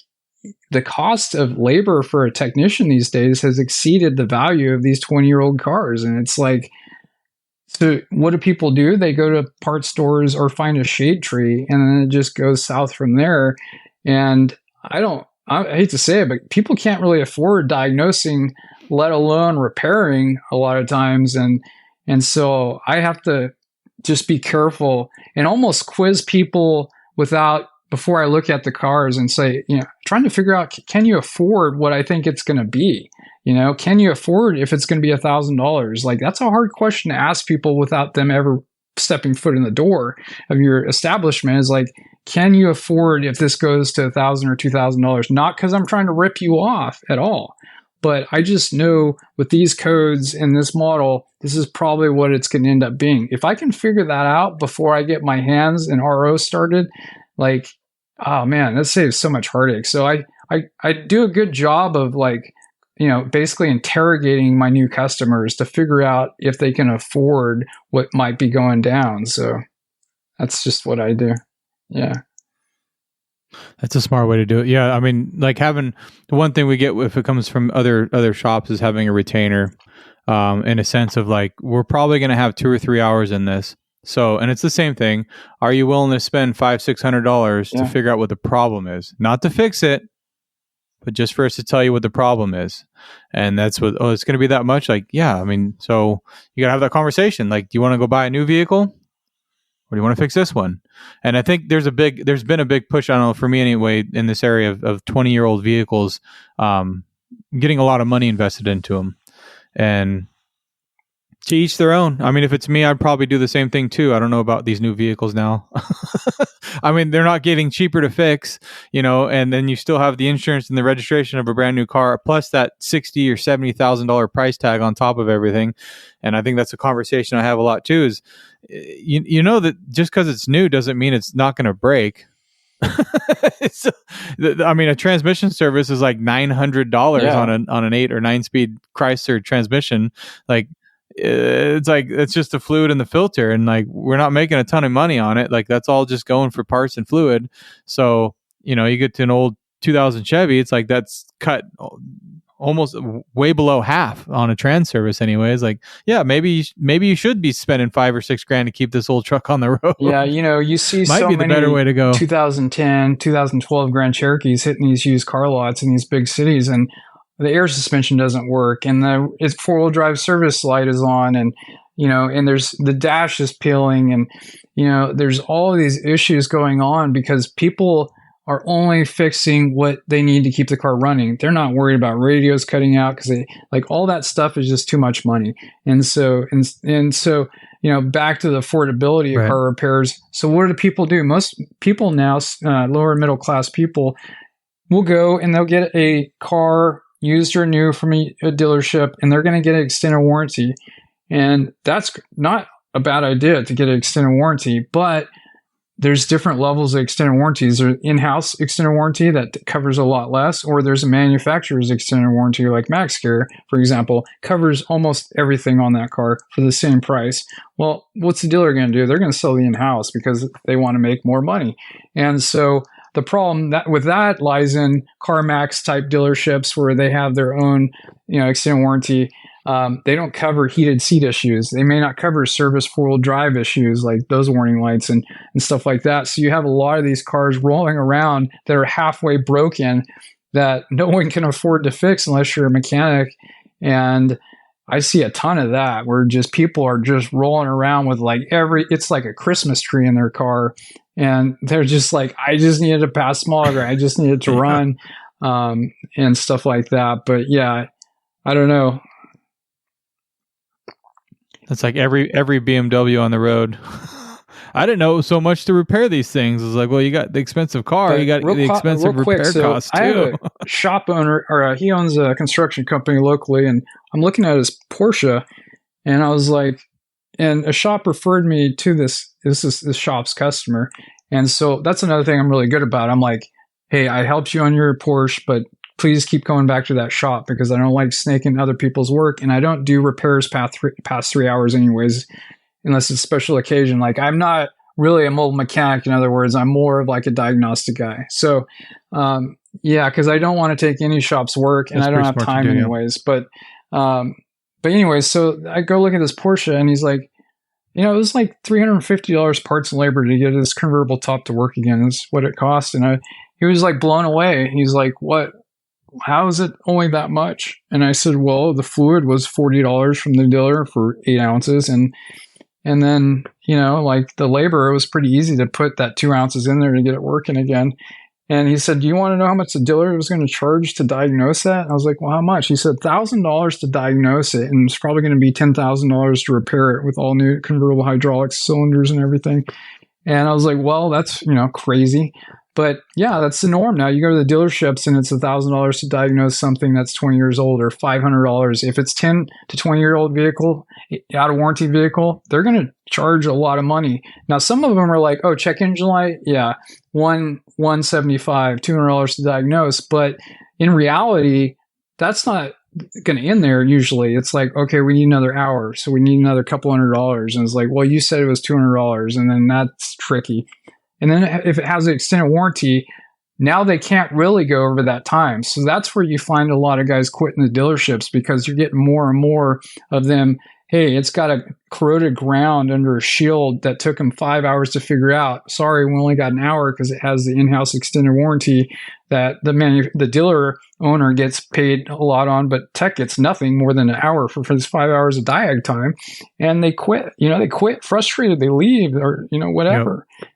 [SPEAKER 2] the cost of labor for a technician these days has exceeded the value of these 20-year-old cars. And it's like, so what do people do? They go to parts stores or find a shade tree, and then it just goes south from there. And I hate to say it, but people can't really afford diagnosing, let alone repairing a lot of times. And so I have to just be careful and almost quiz people before I look at the cars and say, trying to figure out, can you afford what I think it's going to be? Can you afford if it's going to be $1,000? Like, that's a hard question to ask people without them ever stepping foot in the door of your establishment. Is like, can you afford if this goes to $1,000 or $2,000? Not because I'm trying to rip you off at all, but I just know with these codes and this model, this is probably what it's going to end up being. If I can figure that out before I get my hands and RO started, like, oh man, that saves so much heartache. So I do a good job of like, basically interrogating my new customers to figure out if they can afford what might be going down. So that's just what I do. Yeah.
[SPEAKER 1] That's a smart way to do it. Yeah. I mean, like having the one thing we get if it comes from other shops is having a retainer, in a sense of like, we're probably going to have 2 or 3 hours in this. So, and it's the same thing. Are you willing to spend $500-$600 to figure out what the problem is? Not to fix it, but just for us to tell you what the problem is. And that's what, it's going to be that much? Like, yeah, I mean, so you got to have that conversation. Like, do you want to go buy a new vehicle? Or do you want to fix this one? And I think there's been a big push, I don't know, for me anyway, in this area of 20-year-old vehicles, getting a lot of money invested into them. And To each their own. I mean, if it's me, I'd probably do the same thing too. I don't know about these new vehicles now. I mean, they're not getting cheaper to fix, and then you still have the insurance and the registration of a brand new car, plus that $60,000 or $70,000 price tag on top of everything. And I think that's a conversation I have a lot too. Is you know that just because it's new doesn't mean it's not going to break. I mean, a transmission service is like $900 on an 8 or 9 speed Chrysler transmission. Like, it's just the fluid and the filter, and like we're not making a ton of money on it. Like that's all just going for parts and fluid. So you get to an old 2000 Chevy, it's like that's cut almost way below half on a trans service anyways. Like, yeah, maybe you should be spending $5,000 or $6,000 to keep this old truck on the road.
[SPEAKER 2] Yeah, you see
[SPEAKER 1] might
[SPEAKER 2] so
[SPEAKER 1] be the
[SPEAKER 2] many
[SPEAKER 1] better way to go.
[SPEAKER 2] 2010, 2012 Grand Cherokees hitting these used car lots in these big cities, and the air suspension doesn't work, and its 4-wheel drive service light is on, and and there's the dash is peeling, and there's all of these issues going on because people are only fixing what they need to keep the car running. They're not worried about radios cutting out because all that stuff is just too much money. And so back to the affordability of car repairs. So what do people do? Most people now, lower middle class people, will go and they'll get a car used or new from a dealership, and they're going to get an extended warranty. And that's not a bad idea to get an extended warranty, but there's different levels of extended warranties. There's in-house extended warranty that covers a lot less, or there's a manufacturer's extended warranty like MaxCare, for example, covers almost everything on that car for the same price. Well, what's the dealer going to do? They're going to sell the in-house because they want to make more money. And so the problem with that lies in CarMax type dealerships where they have their own, extended warranty. They don't cover heated seat issues. They may not cover service 4-wheel drive issues like those warning lights and stuff like that. So you have a lot of these cars rolling around that are halfway broken that no one can afford to fix unless you're a mechanic. And I see a ton of that where just people are just rolling around with it's like a Christmas tree in their car. And they're just like, I just needed to pass smog, or I just needed to run, and stuff like that. But yeah, I don't know.
[SPEAKER 1] That's like every BMW on the road. I didn't know it was so much to repair these things. It was like, well, you got the expensive car, but you got the expensive repair costs too.
[SPEAKER 2] I have a shop owner, or he owns a construction company locally, and I'm looking at his Porsche, and I was like, and a shop referred me to this shop's customer. And so that's another thing I'm really good about. I'm like, hey, I helped you on your Porsche, but please keep going back to that shop because I don't like snaking other people's work. And I don't do repairs past 3 hours anyways, unless it's a special occasion. Like, I'm not really a mobile mechanic. In other words, I'm more of like a diagnostic guy. So, because I don't want to take any shop's work, and I don't have time anyways. But anyways, so I go look at this Porsche, and he's like, it was like $350 parts and labor to get this convertible top to work again. That's what it cost. And he was like blown away. He's like, what? How is it only that much? And I said, well, the fluid was $40 from the dealer for 8 ounces. And then, the labor, it was pretty easy to put that 2 ounces in there to get it working again. And he said, do you want to know how much the dealer was going to charge to diagnose that? And I was like, well, how much? He said, $1,000 to diagnose it. And it's probably going to be $10,000 to repair it with all new convertible hydraulics, cylinders and everything. And I was like, well, that's, crazy. But yeah, that's the norm now. You go to the dealerships and it's $1,000 to diagnose something that's 20 years old, or $500. If it's 10 to 20-year-old vehicle, out of warranty vehicle, they're going to charge a lot of money. Now, some of them are like, oh, check engine light. Yeah. $175, $200 to diagnose. But in reality, that's not going to end there usually. It's like, okay, we need another hour. So we need another couple $100. And it's like, well, you said it was $200. And then that's tricky. And then if it has an extended warranty, now they can't really go over that time. So that's where you find a lot of guys quitting the dealerships, because you're getting more and more of them. Hey, it's got a corroded ground under a shield that took them 5 hours to figure out. Sorry, we only got an hour because it has the in-house extended warranty that the dealer owner gets paid a lot on, but tech gets nothing more than an hour for this 5 hours of diag time. And they quit. They quit frustrated. They leave, or whatever. Yep.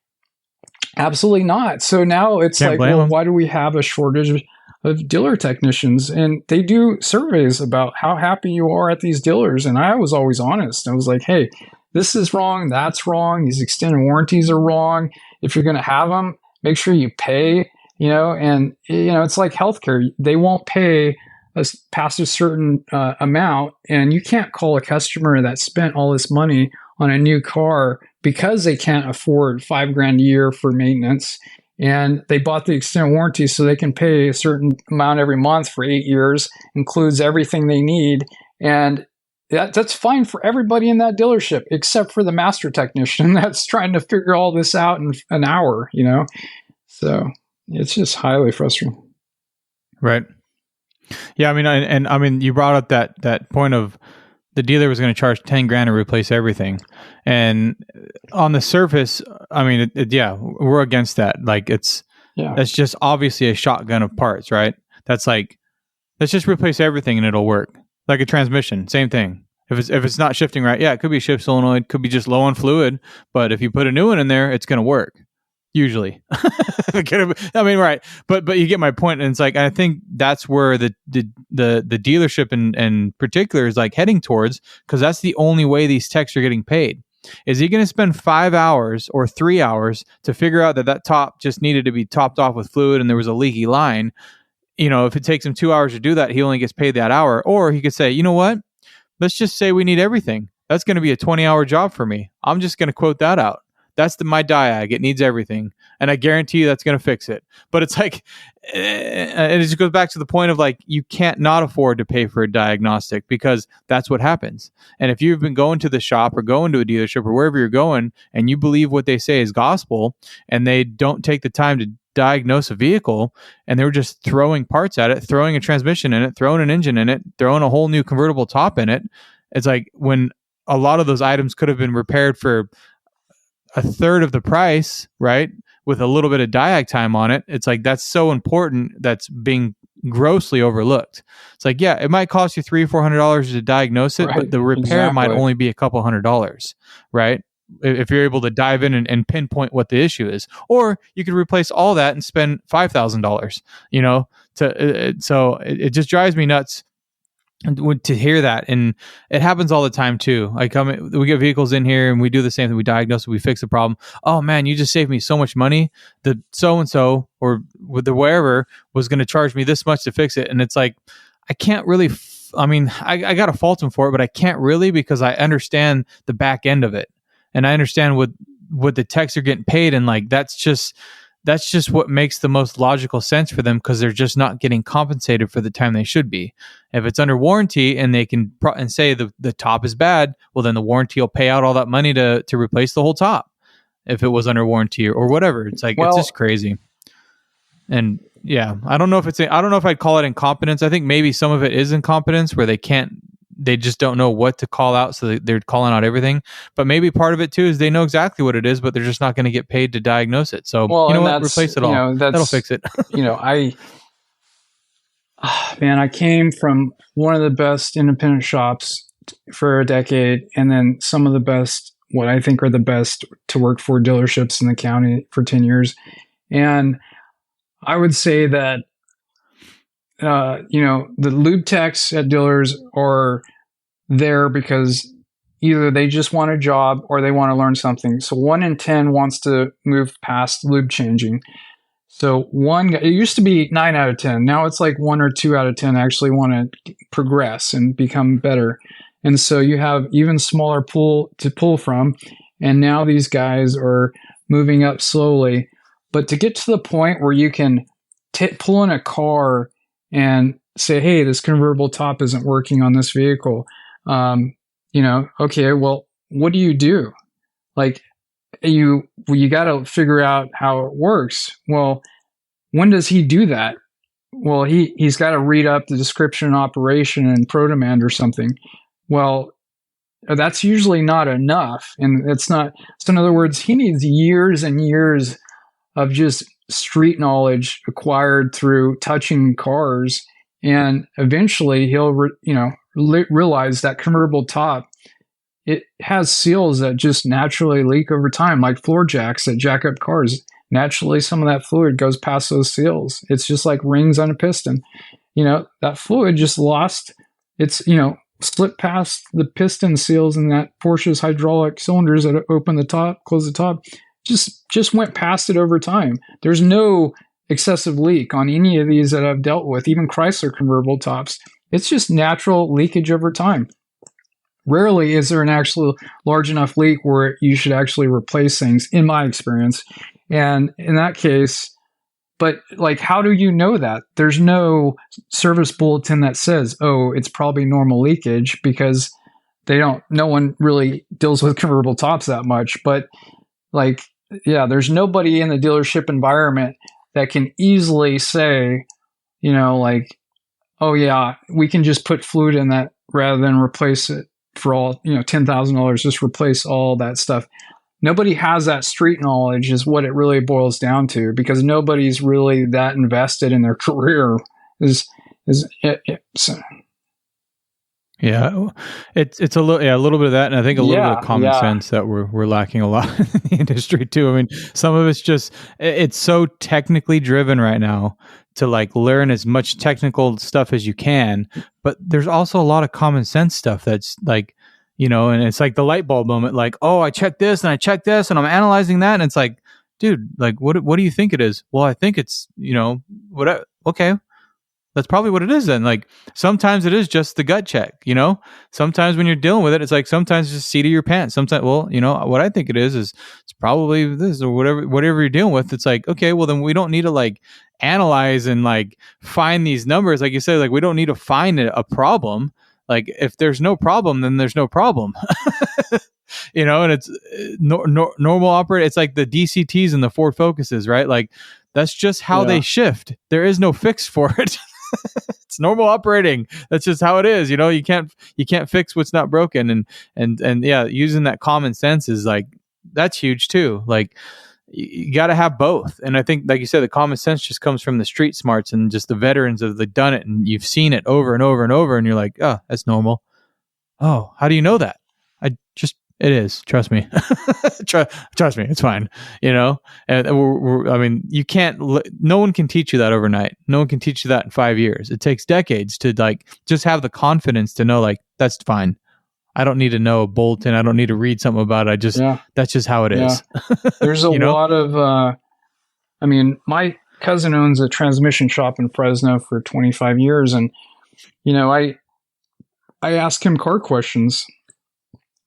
[SPEAKER 2] Absolutely not. So now it's like, well, why do we have a shortage of dealer technicians, and they do surveys about how happy you are at these dealers. And I was always honest. I was like, hey, this is wrong, that's wrong, these extended warranties are wrong. If you're going to have them, make sure you pay, and it's like healthcare. They won't pay us past a certain amount, and you can't call a customer that spent all this money on a new car because they can't afford $5,000 a year for maintenance, and they bought the extended warranty so they can pay a certain amount every month for 8 years, includes everything they need, and that's fine for everybody in that dealership except for the master technician that's trying to figure all this out in an hour, So it's just highly frustrating.
[SPEAKER 1] Right. Yeah, I mean, you brought up that point of the dealer was going to charge $10,000 to replace everything, and on the surface, I mean, we're against that. Like, that's just obviously a shotgun of parts, right? That's like, let's just replace everything and it'll work. Like a transmission, same thing. If it's not shifting right, it could be a shift solenoid, could be just low on fluid, but if you put a new one in there, it's going to work. Usually. I mean, right. But you get my point. And it's like, I think that's where the dealership in particular is like heading towards, because that's the only way these techs are getting paid. Is he going to spend 5 hours or 3 hours to figure out that top just needed to be topped off with fluid and there was a leaky line? If it takes him 2 hours to do that, he only gets paid that hour. Or he could say, you know what? Let's just say we need everything. That's going to be a 20-hour job for me. I'm just going to quote that out. That's my diag. It needs everything. And I guarantee you that's going to fix it. But it's like, it just goes back to the point of like, you can't not afford to pay for a diagnostic because that's what happens. And if you've been going to the shop or going to a dealership or wherever you're going and you believe what they say is gospel and they don't take the time to diagnose a vehicle and they were just throwing parts at it, throwing a transmission in it, throwing an engine in it, throwing a whole new convertible top in it. It's like when a lot of those items could have been repaired for a third of the price, right? With a little bit of diag time on it. It's like, that's so important. That's being grossly overlooked. It's like, yeah, it might cost you $300-$400 to diagnose it, right, but the repair might only be a couple $100, right? If you're able to dive in and pinpoint what the issue is, or you could replace all that and spend $5,000, so it just drives me nuts to hear that. And it happens all the time too. Like, we get vehicles in here and we do the same thing. We diagnose it, we fix the problem. Oh man, you just saved me so much money. The so-and-so or with the wherever was going to charge me this much to fix it. And it's like, I can't really, I got to fault them for it, but I can't really, because I understand the back end of it. And I understand what the techs are getting paid. And like, that's just what makes the most logical sense for them, because they're just not getting compensated for the time they should be. If it's under warranty and they can and say the top is bad, well, then the warranty will pay out all that money to replace the whole top. If it was under warranty or whatever, it's like, it's just crazy. And yeah, I don't know if I'd call it incompetence. I think maybe some of it is incompetence where they just don't know what to call out, so they're calling out everything. But maybe part of it too is they know exactly what it is, but they're just not going to get paid to diagnose it. So replace it all. That'll fix it.
[SPEAKER 2] I came from one of the best independent shops for a decade, and then some of the best, what I think are the best to work for, dealerships in the county for 10 years. And I would say that the lube techs at dealers are there because either they just want a job or they want to learn something. So 1 in 10 wants to move past lube changing. So it used to be 9 out of 10. Now it's like 1 or 2 out of 10 actually want to progress and become better. And so you have even smaller pool to pull from. And now these guys are moving up slowly. But to get to the point where you can pull in a car and say, hey, this convertible top isn't working on this vehicle. Okay, well, what do you do? Like, you got to figure out how it works. Well, when does he do that? Well, he's got to read up the description and operation in ProDemand or something. Well, that's usually not enough. And it's not, so in other words, he needs years and years of just street knowledge acquired through touching cars, and eventually he'll realize that convertible top, it has seals that just naturally leak over time, like floor jacks that jack up cars. naturally some of that fluid goes past those seals. It's just like rings on a piston. That fluid just lost its, slipped past the piston seals and that Porsche's hydraulic cylinders that open the top, close the top, just went past it over time. There's no excessive leak on any of these that I've dealt with, even Chrysler convertible tops. It's just natural leakage over time. Rarely is there an actual large enough leak where you should actually replace things, in my experience. And in that case, but like, how do you know that? There's no service bulletin that says, oh, it's probably normal leakage, because no one really deals with convertible tops that much. But like, yeah, there's nobody in the dealership environment that can easily say, like, oh yeah, we can just put fluid in that rather than replace it for all, $10,000, just replace all that stuff. Nobody has that street knowledge is what it really boils down to, because nobody's really that invested in their career.
[SPEAKER 1] Yeah, it's a little bit of that, and I think a little bit of common sense that we're lacking a lot in the industry too. I mean, some of it's just it's so technically driven right now to like learn as much technical stuff as you can, but there's also a lot of common sense stuff that's like, and it's like the light bulb moment, like, oh, I checked this and I checked this and I'm analyzing that, and it's like, dude, like what do you think it is? Well, I think it's whatever. Okay. That's probably what it is then. Like sometimes it is just the gut check, Sometimes when you're dealing with it, it's like sometimes it's just seat of your pants. Sometimes, well, what I think it is it's probably this or whatever you're dealing with. It's like, okay, well then we don't need to like analyze and like find these numbers. Like you said, like we don't need to find a problem. Like if there's no problem, then there's no problem. And it's normal operate. It's like the DCTs and the Ford Focuses, right? Like that's just how they shift. There is no fix for it. It's normal operating. That's just how it is. You can't fix what's not broken. And yeah, using that common sense is like, that's huge too. Like you got to have both. And I think, like you said, the common sense just comes from the street smarts and just the veterans of the done it. And you've seen it over and over and over. And you're like, oh, that's normal. Oh, how do you know that? It is. Trust me. Trust me. It's fine. And I mean, you can't. No one can teach you that overnight. No one can teach you that in 5 years. It takes decades to like just have the confidence to know like that's fine. I don't need to know a bulletin. I don't need to read something about it. That's just how it is.
[SPEAKER 2] There's a lot of. I mean, my cousin owns a transmission shop in Fresno for 25 years, and I ask him car questions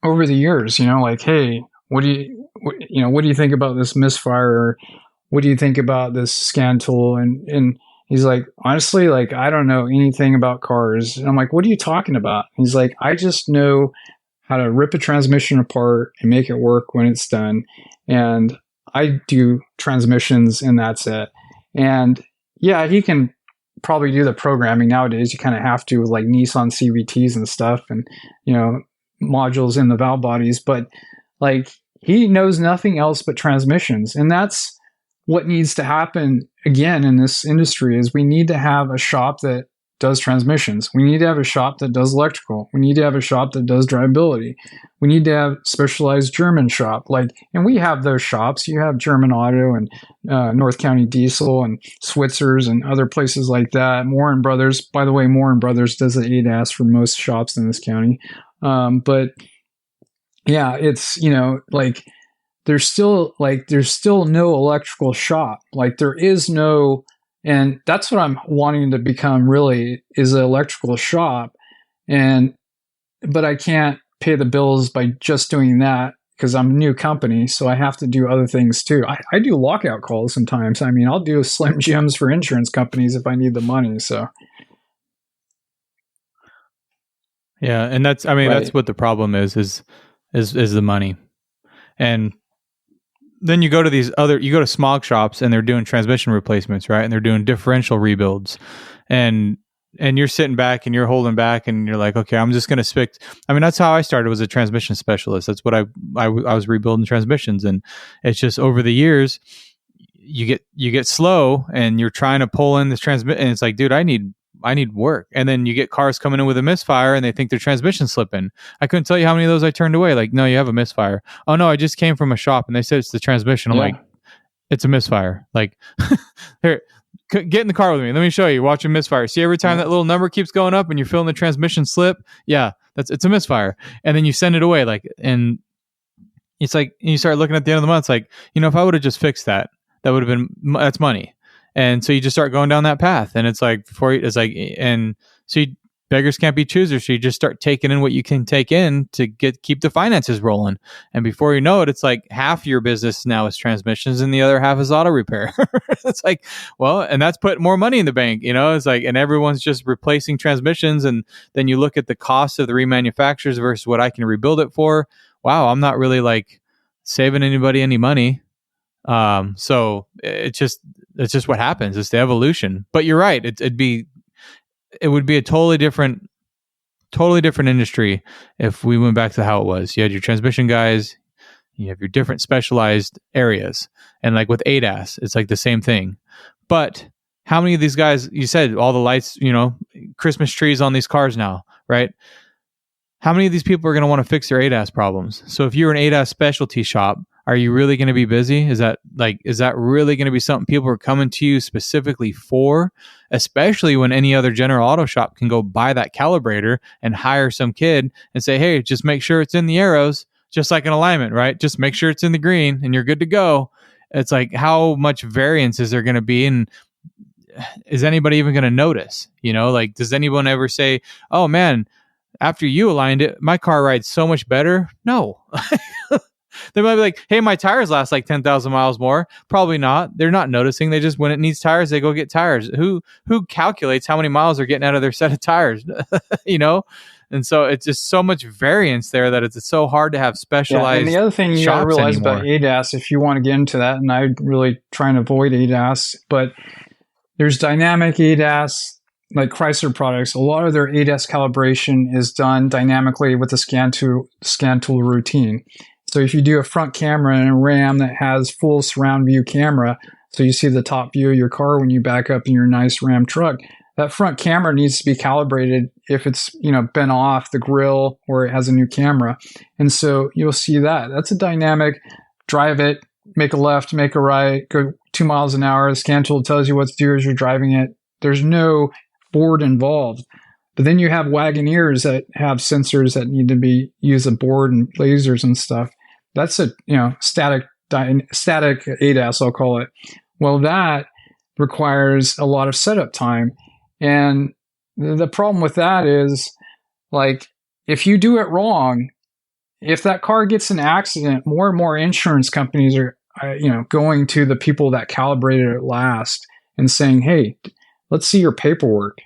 [SPEAKER 2] over the years, like, hey, what do you think about this misfire? Or what do you think about this scan tool? And he's like, honestly, like, I don't know anything about cars. And I'm like, what are you talking about? And he's like, I just know how to rip a transmission apart and make it work when it's done. And I do transmissions and that's it. And yeah, he can probably do the programming nowadays. You kind of have to with like Nissan CVTs and stuff and, modules in the valve bodies, but like he knows nothing else but transmissions. And that's what needs to happen again in this industry is we need to have a shop that does transmissions. We need to have a shop that does electrical. We need to have a shop that does drivability. We need to have specialized German shop. And we have those shops. You have German Auto and North County Diesel and Switzer's and other places like that. Moore and Brothers. By the way, Moore and Brothers does the ADAS for most shops in this county. But yeah, it's, there's still no electrical shop. Like there is no, and that's what I'm wanting to become really is an electrical shop. But I can't pay the bills by just doing that because I'm a new company. So I have to do other things too. I do lockout calls sometimes. I mean, I'll do Slim Jims for insurance companies if I need the money. So.
[SPEAKER 1] Yeah, and that's that's what the problem is the money. And then you go to smog shops and they're doing transmission replacements, right? And they're doing differential rebuilds. And you're sitting back and you're holding back and you're like, okay, I'm just going to stick. I mean, that's how I started, was a transmission specialist. That's what I was rebuilding transmissions. And it's just over the years, you get slow and you're trying to pull in this transmit. And it's like, dude, I need work. And then you get cars coming in with a misfire and they think their transmission's slipping. I couldn't tell you how many of those I turned away. Like, no, you have a misfire. Oh no, I just came from a shop and they said it's the transmission. I'm like, it's a misfire. Like, here, get in the car with me. Let me show you. Watch a misfire. See, every time that little number keeps going up and you're feeling the transmission slip, yeah, it's a misfire. And then you send it away. Like, and it's like, you start looking at the end of the month, it's like, if I would have just fixed that, that would have been, that's money. And so you just start going down that path. And it's like, beggars can't be choosers. So you just start taking in what you can take in to keep the finances rolling. And before you know it, it's like half your business now is transmissions and the other half is auto repair. It's like, well, and that's putting more money in the bank, it's like, and everyone's just replacing transmissions. And then you look at the cost of the remanufacturers versus what I can rebuild it for. Wow, I'm not really like saving anybody any money. So it's just what happens. It's the evolution. But you're right. It would be a totally different industry if we went back to how it was. You had your transmission guys, you have your different specialized areas. And like with ADAS, it's like the same thing. But how many of these guys, you said all the lights, Christmas trees on these cars now, right? How many of these people are going to want to fix their ADAS problems? So if you're an ADAS specialty shop, are you really going to be busy? Is that really going to be something people are coming to you specifically for? Especially when any other general auto shop can go buy that calibrator and hire some kid and say, hey, just make sure it's in the arrows, just like an alignment, right? Just make sure it's in the green and you're good to go. It's like, how much variance is there going to be? And is anybody even going to notice? Like, does anyone ever say, oh man, after you aligned it, my car rides so much better? No. They might be like, hey, my tires last like 10,000 miles more. Probably not. They're not noticing. They just, when it needs tires, they go get tires. Who calculates how many miles they're getting out of their set of tires? And so it's just so much variance there that it's so hard to have specialized.
[SPEAKER 2] And the other thing you got to realize
[SPEAKER 1] anymore
[SPEAKER 2] about ADAS, if you want to get into that, and I really try and avoid ADAS, but there's dynamic ADAS, like Chrysler products. A lot of their ADAS calibration is done dynamically with the scan tool routine. So if you do a front camera and a RAM that has full surround view camera, so you see the top view of your car when you back up in your nice Ram truck, that front camera needs to be calibrated if it's, been off the grill or it has a new camera. And so you'll see that. That's a dynamic, drive it, make a left, make a right, go 2 miles an hour. The scan tool tells you what to do as you're driving it. There's no board involved. But then you have Wagoneers that have sensors that need to use a board and lasers and stuff. That's a static ADAS, I'll call it. Well, that requires a lot of setup time, and the problem with that is, like, if you do it wrong, if that car gets in an accident, more and more insurance companies are going to the people that calibrated it last and saying, hey, let's see your paperwork.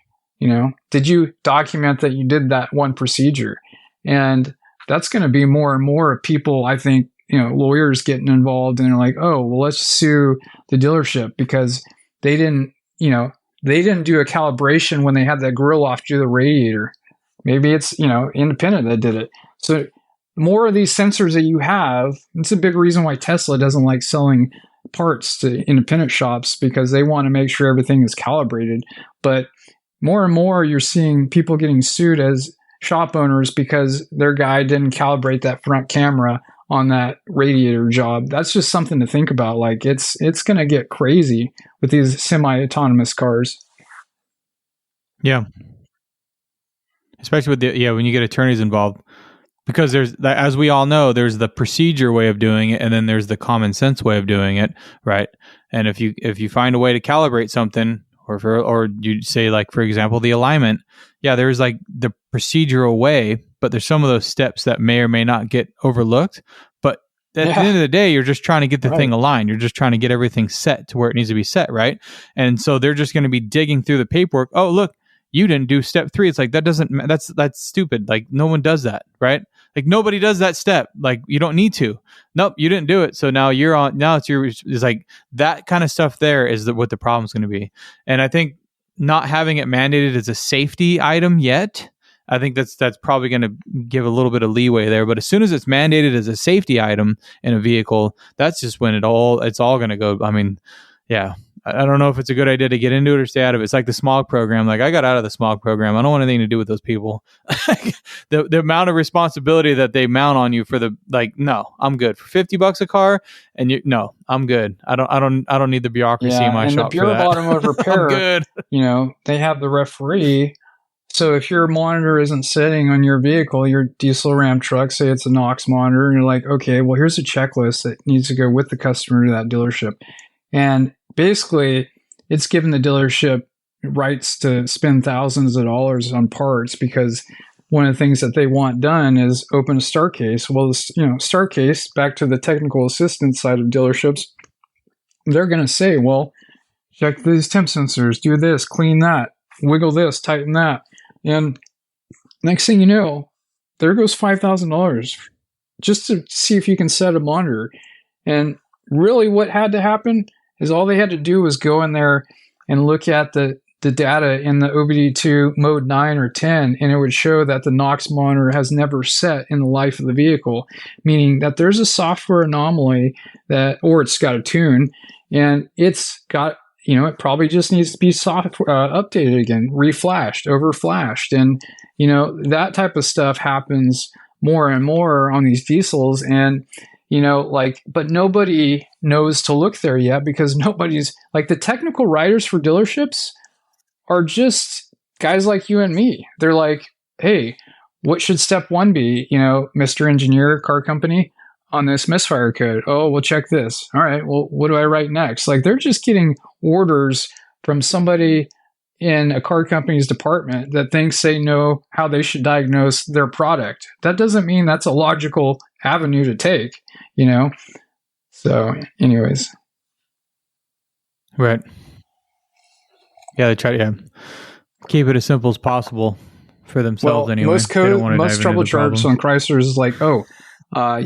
[SPEAKER 2] Did you document that you did that one procedure? And that's going to be more and more people, I think, lawyers getting involved, and they're like, oh, well, let's sue the dealership because they didn't do a calibration when they had that grill off to the radiator. Maybe it's, independent that did it. So more of these sensors that you have, it's a big reason why Tesla doesn't like selling parts to independent shops, because they want to make sure everything is calibrated. But more and more you're seeing people getting sued as shop owners because their guy didn't calibrate that front camera on that radiator job. That's just something to think about. Like, it's going to get crazy with these semi-autonomous cars.
[SPEAKER 1] Yeah. Especially with when you get attorneys involved, because there's, as we all know, there's the procedure way of doing it, and then there's the common sense way of doing it, right? And if you find a way to calibrate something, or you say, like, for example, the alignment, there's like the procedural way, but there's some of those steps that may or may not get overlooked. But at the end of the day, you're just trying to get the thing aligned. You're just trying to get everything set to where it needs to be set, right? And so they're just going to be digging through the paperwork. Oh, look, you didn't do step 3. It's like, that's stupid. Like, no one does that, right? Like, nobody does that step. Like, you don't need to. Nope, you didn't do it. So now it's like that kind of stuff there is what the problem is going to be. And I think not having it mandated as a safety item yet, I think that's probably going to give a little bit of leeway there. But as soon as it's mandated as a safety item in a vehicle, that's just when it's all going to go. I mean, yeah, I don't know if it's a good idea to get into it or stay out of it. It's like the smog program. Like I got out of the smog program. I don't want anything to do with those people. the amount of responsibility that they mount on you for no, I'm good for $50 a car. And no, I'm good. I don't need the bureaucracy in my shop for that.
[SPEAKER 2] And the Bureau of Automotive Repair,
[SPEAKER 1] I'm good.
[SPEAKER 2] They have the referee. So if your monitor isn't sitting on your vehicle, your diesel Ram truck, say it's a NOx monitor, and you're like, okay, well, here's a checklist that needs to go with the customer to that dealership. And basically, it's given the dealership rights to spend thousands of dollars on parts because one of the things that they want done is open a start case. Well, start case, back to the technical assistance side of dealerships, they're going to say, well, check these temp sensors, do this, clean that, wiggle this, tighten that. And next thing you know, there goes $5,000 just to see if you can set a monitor. And really what had to happen is all they had to do was go in there and look at the data in the OBD2 mode 9 or 10, and it would show that the NOx monitor has never set in the life of the vehicle, meaning that there's a software anomaly or it's got a tune, and it's got, it probably just needs to be updated again, reflashed, overflashed. And, that type of stuff happens more and more on these diesels. And, but nobody knows to look there yet because nobody's the technical writers for dealerships are just guys like you and me. They're like, hey, what should step one be? Mr. Engineer, car company, on this misfire code. Oh, we'll check this. All right, well, what do I write next? They're just getting orders from somebody in a car company's department that thinks they know how they should diagnose their product. That doesn't mean that's a logical avenue to take, So, anyways.
[SPEAKER 1] Right. Yeah, they try to keep it as simple as possible for themselves anyway.
[SPEAKER 2] Most trouble charts on Chrysler is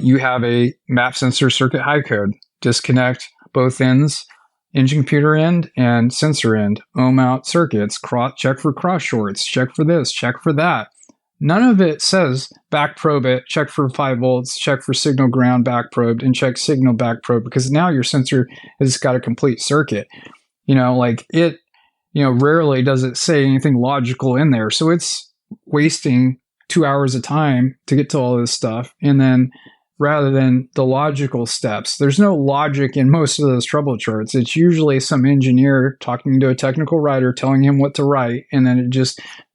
[SPEAKER 2] you have a map sensor circuit high code. Disconnect both ends, engine computer end and sensor end. Ohm out circuits. Check for cross shorts. Check for this. Check for that. None of it says back probe it. Check for 5 volts. Check for signal ground back probed and check signal back probe because now your sensor has got a complete circuit. Rarely does it say anything logical in there. So it's wasting 2 hours of time to get to all this stuff. And then rather than the logical steps, there's no logic in most of those trouble charts. It's usually some engineer talking to a technical writer, telling him what to write. And then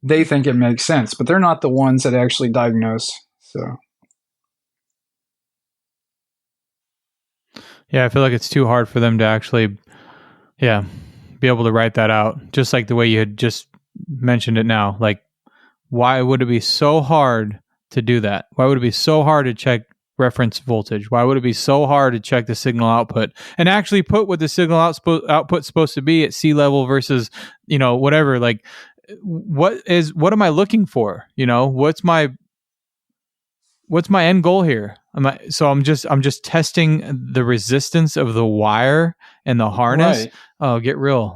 [SPEAKER 2] they think it makes sense, but they're not the ones that actually diagnose. So.
[SPEAKER 1] Yeah, I feel like it's too hard for them to actually, be able to write that out. Just like the way you had just mentioned it now. Why would it be so hard to do that? Why would it be so hard to check reference voltage? Why would it be so hard to check the signal output and actually put what the signal output's supposed to be at sea level versus, whatever? What am I looking for? What's my end goal here? I'm just testing the resistance of the wire and the harness. Right. Oh, get real.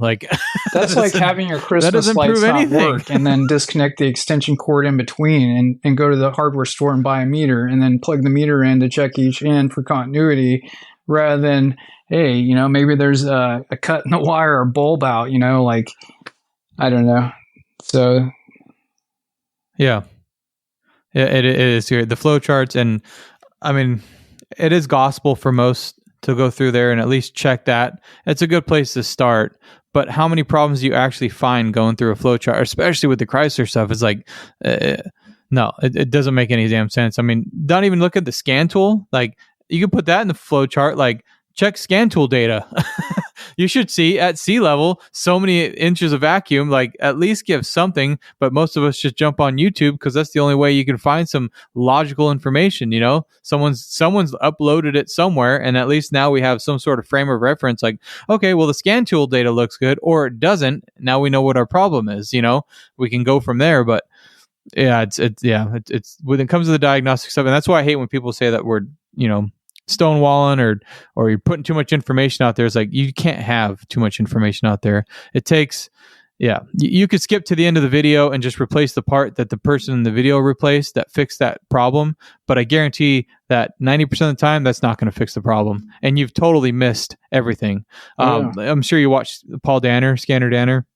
[SPEAKER 2] That's like having your Christmas lights not work and then disconnect the extension cord in between and go to the hardware store and buy a meter and then plug the meter in to check each end for continuity rather than, hey, maybe there's a cut in the wire or bulb out, I don't know. So.
[SPEAKER 1] Yeah. It is the flow charts, and I mean, it is gospel for most to go through there and at least check that. It's a good place to start. But how many problems do you actually find going through a flow chart, especially with the Chrysler stuff? It's no, it doesn't make any damn sense. I mean, don't even look at the scan tool. You can put that in the flow chart. Check scan tool data. You should see at sea level so many inches of vacuum, at least give something, but most of us just jump on YouTube because that's the only way you can find some logical information. Someone's uploaded it somewhere, and at least now we have some sort of frame of reference. Okay, well, the scan tool data looks good, or it doesn't. Now we know what our problem is. We can go from there. But yeah, it's when it comes to the diagnostic stuff, and that's why I hate when people say that we're stonewalling or you're putting too much information out there. It's you can't have too much information out there. It takes Yeah, you could skip to the end of the video and just replace the part that the person in the video replaced that fixed that problem. But I guarantee that 90% of the time, that's not going to fix the problem. And you've totally missed everything. I'm sure you watched Paul Danner, Scanner Danner.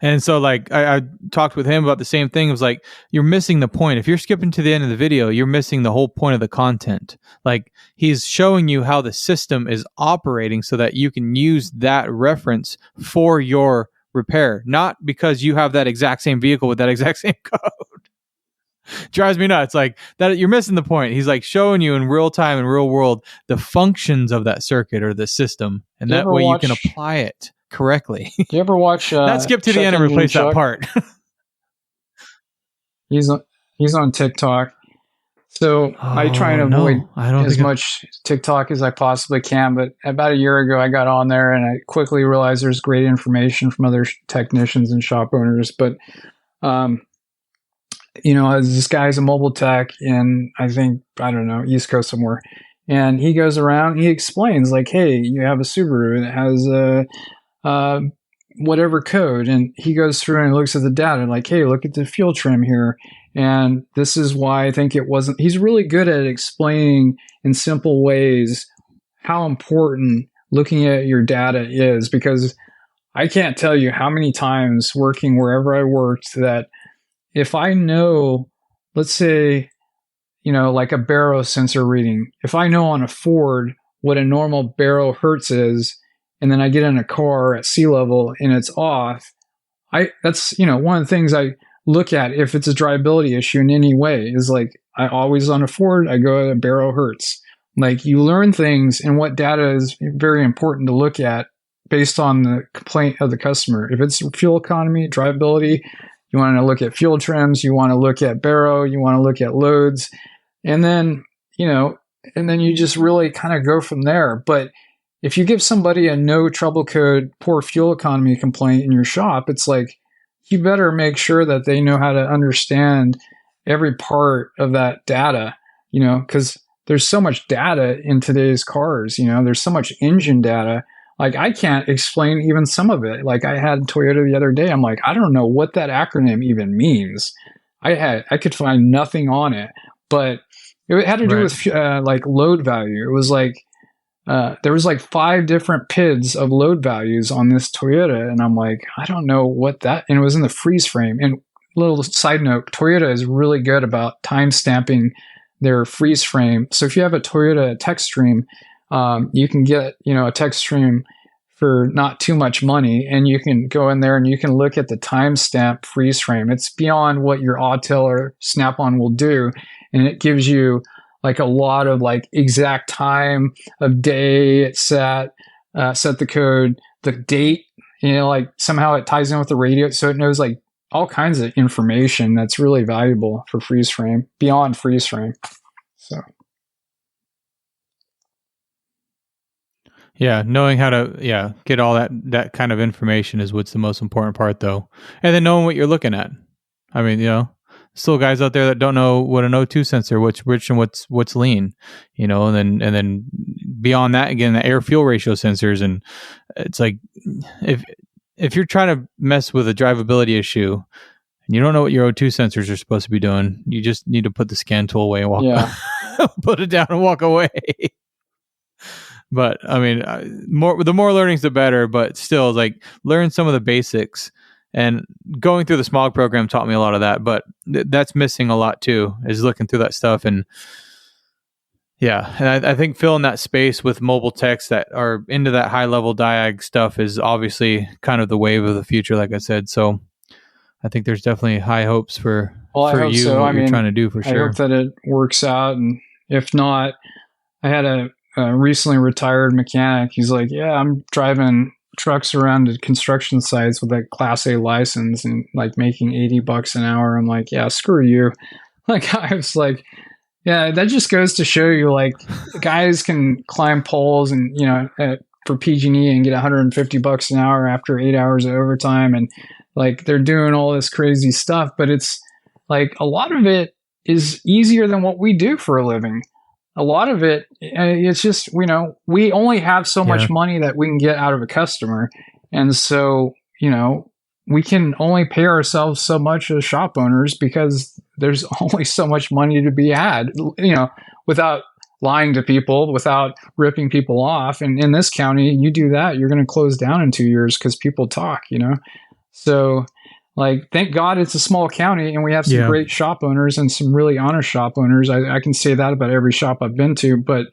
[SPEAKER 1] And so like I talked with him about the same thing. It was like, you're missing the point. If you're skipping to the end of the video, you're missing the whole point of the content. Like he's showing you how the system is operating so that you can use that reference for your repair, not because you have that exact same vehicle with that exact same code. Drives me nuts. Like that, you're missing the point. He's like showing you in real time, in real world, the functions of that circuit or the system, and that way you can apply it correctly.
[SPEAKER 2] Do you ever watch?
[SPEAKER 1] Not skip to the end and replace that part.
[SPEAKER 2] He's on TikTok. So I try and avoid as much TikTok as I possibly can. But about a year ago, I got on there and I quickly realized there's great information from other technicians and shop owners. But, this guy's a mobile tech in, East Coast somewhere. And he goes around, he explains like, hey, you have a Subaru that has a whatever code. And he goes through and looks at the data like, hey, look at the fuel trim here. And this is why I think it wasn't. He's really good at explaining in simple ways how important looking at your data is, because I can't tell you how many times working wherever I worked that if I know, let's say, like a baro sensor reading, if I know on a Ford what a normal baro hertz is, and then I get in a car at sea level and it's off, that's one of the things I look at if it's a drivability issue in any way is like, I always on a Ford, I go at a baro hertz. Like you learn things and what data is very important to look at based on the complaint of the customer. If it's fuel economy, drivability, you want to look at fuel trims, you want to look at baro, you want to look at loads, and then, you just really kind of go from there. But if you give somebody a no trouble code, poor fuel economy complaint in your shop, it's like, you better make sure that they know how to understand every part of that data, because there's so much data in today's cars, there's so much engine data. Like I can't explain even some of it. Like I had Toyota the other day. I'm like, I don't know what that acronym even means. I could find nothing on it, but it had to do with like load value. It was like, there was like 5 different PIDs of load values on this Toyota. And I'm like, I don't know what that, and it was in the freeze frame. And little side note, Toyota is really good about time stamping their freeze frame. So if you have a Toyota tech stream, you can get, a tech stream for not too much money, and you can go in there and you can look at the timestamp freeze frame. It's beyond what your Autel or Snap-on will do. And it gives you like a lot of like exact time of day it set the code, the date, like somehow it ties in with the radio. So it knows like all kinds of information that's really valuable for freeze frame, beyond freeze frame. So.
[SPEAKER 1] Yeah, knowing how to get all that kind of information is what's the most important part, though. And then knowing what you're looking at. I mean, still guys out there that don't know what an O2 sensor, what's rich and what's lean, and then beyond that, again, the air fuel ratio sensors. And it's like if you're trying to mess with a drivability issue and you don't know what your O2 sensors are supposed to be doing, you just need to put the scan tool away and put it down and walk away. But I mean, the more learnings, the better. But still, like learn some of the basics. And going through the smog program taught me a lot of that. But that's missing a lot too, is looking through that stuff. And and I think filling that space with mobile techs that are into that high level diag stuff is obviously kind of the wave of the future, like I said. So I think there's definitely high hopes for you and what you're trying to do for sure.
[SPEAKER 2] I hope that it works out. And if not, I had a recently retired mechanic. He's like, yeah, I'm driving trucks around to construction sites with a Class A license and like making $80 an hour. I'm like, yeah, screw you. Like, I was like, yeah, that just goes to show you, like, guys can climb poles and, for PG&E and get $150 an hour after 8 hours of overtime. And like, they're doing all this crazy stuff, but it's like a lot of it is easier than what we do for a living. A lot of it, it's just, we only have so much money that we can get out of a customer. And so, we can only pay ourselves so much as shop owners because there's only so much money to be had, without lying to people, without ripping people off. And in this county, you do that, you're going to close down in 2 years because people talk, So, like, thank God it's a small county and we have some great shop owners and some really honest shop owners. I can say that about every shop I've been to, but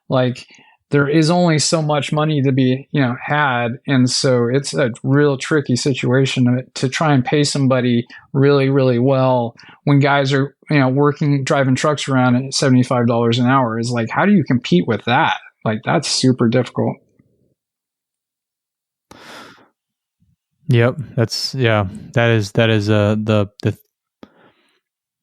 [SPEAKER 2] like, there is only so much money to be, had. And so it's a real tricky situation to try and pay somebody really, really well when guys are, driving trucks around at $75 an hour. Is like, how do you compete with that? Like, that's super difficult.
[SPEAKER 1] Yep. That is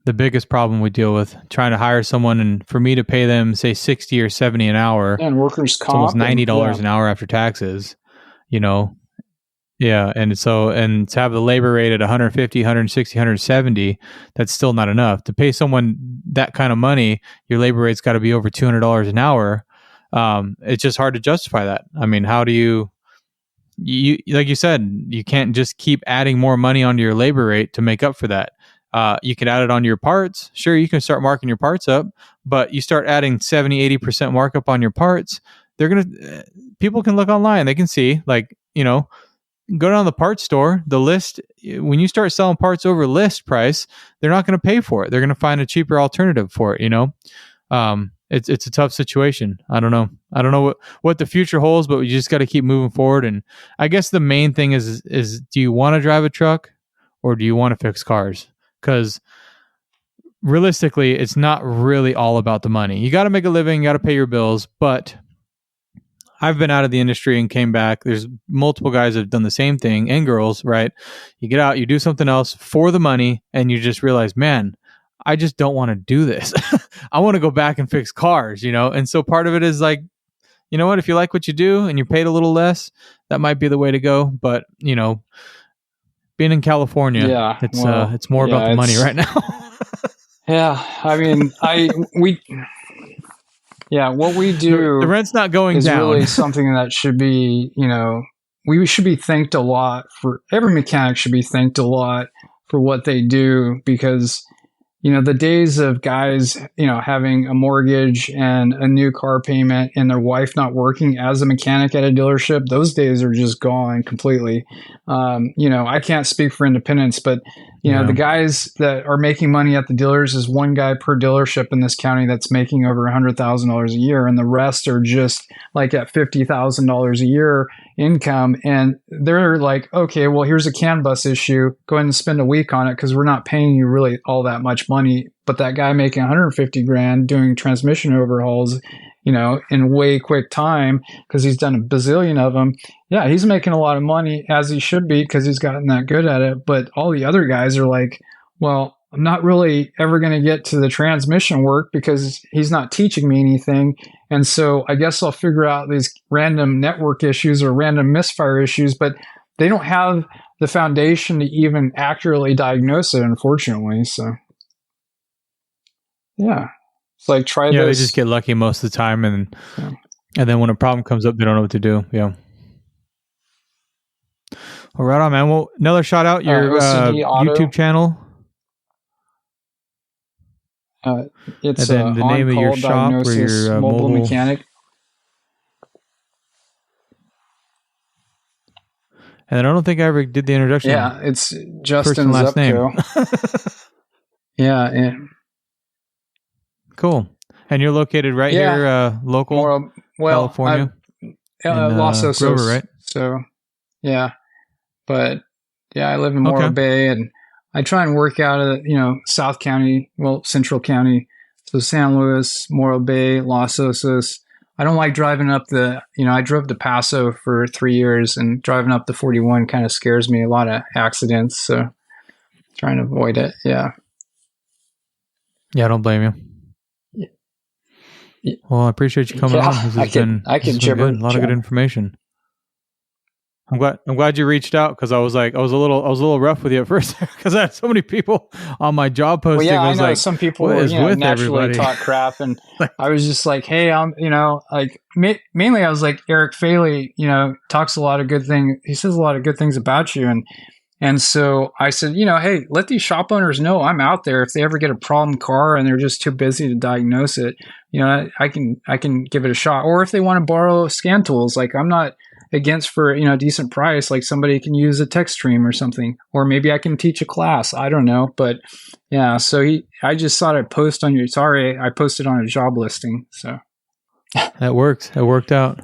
[SPEAKER 1] the biggest problem we deal with, trying to hire someone, and for me to pay them say 60 or 70 an hour,
[SPEAKER 2] and workers' comp,
[SPEAKER 1] it's almost $90 an hour after taxes, Yeah. And to have the labor rate at 150, 160, 170, that's still not enough to pay someone that kind of money. Your labor rate's got to be over $200 an hour. It's just hard to justify that. I mean, how do you like you said, you can't just keep adding more money onto your labor rate to make up for that. You can add it onto your parts. Sure, you can start marking your parts up, but you start adding 70, 80% markup on your parts. People can look online. They can see, like, go down to the parts store, the list, when you start selling parts over list price, they're not going to pay for it. They're going to find a cheaper alternative for it. It's a tough situation. I don't know what the future holds, but we just got to keep moving forward. And I guess the main thing is do you want to drive a truck or do you want to fix cars? Because realistically, it's not really all about the money. You got to make a living, you got to pay your bills. But I've been out of the industry and came back. There's multiple guys that have done the same thing, and girls, right? You get out, you do something else for the money, and you just realize, man, I just don't want to do this. I want to go back and fix cars, And so part of it is like, you know what? If you like what you do and you're paid a little less, that might be the way to go. But, being in California, it's more about the money right now.
[SPEAKER 2] Yeah. I mean, what we do,
[SPEAKER 1] the rent's not going
[SPEAKER 2] is
[SPEAKER 1] down.
[SPEAKER 2] Really something that should be, we should be thanked a lot for. Every mechanic should be thanked a lot for what they do, because the days of guys, having a mortgage and a new car payment and their wife not working as a mechanic at a dealership, those days are just gone completely. I can't speak for independents, but the guys that are making money at the dealers is one guy per dealership in this county that's making over $100,000 a year, and the rest are just like at $50,000 a year income, and they're like, okay, well, here's a CAN bus issue, go ahead and spend a week on it because we're not paying you really all that much money. But that guy making 150 grand doing transmission overhauls, in way quick time, because he's done a bazillion of them, he's making a lot of money, as he should be, because he's gotten that good at it. But all the other guys are like, well, I'm not really ever going to get to the transmission work because he's not teaching me anything. And so I guess I'll figure out these random network issues or random misfire issues, but they don't have the foundation to even accurately diagnose it, unfortunately. So, it's like, try this.
[SPEAKER 1] Yeah, they just get lucky most of the time. And then when a problem comes up, they don't know what to do. Yeah. Well, right on, man. Well, another shout out your
[SPEAKER 2] OCD Auto.
[SPEAKER 1] YouTube channel.
[SPEAKER 2] It's
[SPEAKER 1] and then the name of your shop or your mobile
[SPEAKER 2] mechanic.
[SPEAKER 1] And I don't think I ever did the introduction.
[SPEAKER 2] Yeah, it's Justin Zupko. Yeah.
[SPEAKER 1] Cool. And you're located right here, local, California?
[SPEAKER 2] Los Osos.
[SPEAKER 1] Grover, right?
[SPEAKER 2] So, but I live in Morro Bay, and I try and work out of, South County, Central County. So San Luis, Morro Bay, Los Osos. I don't like driving up I drove to Paso for 3 years, and driving up the 41 kind of scares me. A lot of accidents. So trying to avoid it. Yeah.
[SPEAKER 1] Yeah, I don't blame you. Well, I appreciate you coming on.
[SPEAKER 2] I can
[SPEAKER 1] good. A lot of good information. I'm glad you reached out, because I was a little rough with you at first because I had so many people on my job posting.
[SPEAKER 2] Well, I know some people naturally everybody? Talk crap, and I was just like, hey, mainly I was like, Eric Faley, talks a lot of good things. He says a lot of good things about you, and And so I said, hey, let these shop owners know I'm out there. If they ever get a problem car and they're just too busy to diagnose it, I can give it a shot. Or if they want to borrow scan tools, like I'm not against for a decent price, like somebody can use a tech stream or something, or maybe I can teach a class. I don't know, but yeah. So I just thought I'd post on I posted on a job listing. So
[SPEAKER 1] that worked. It worked out.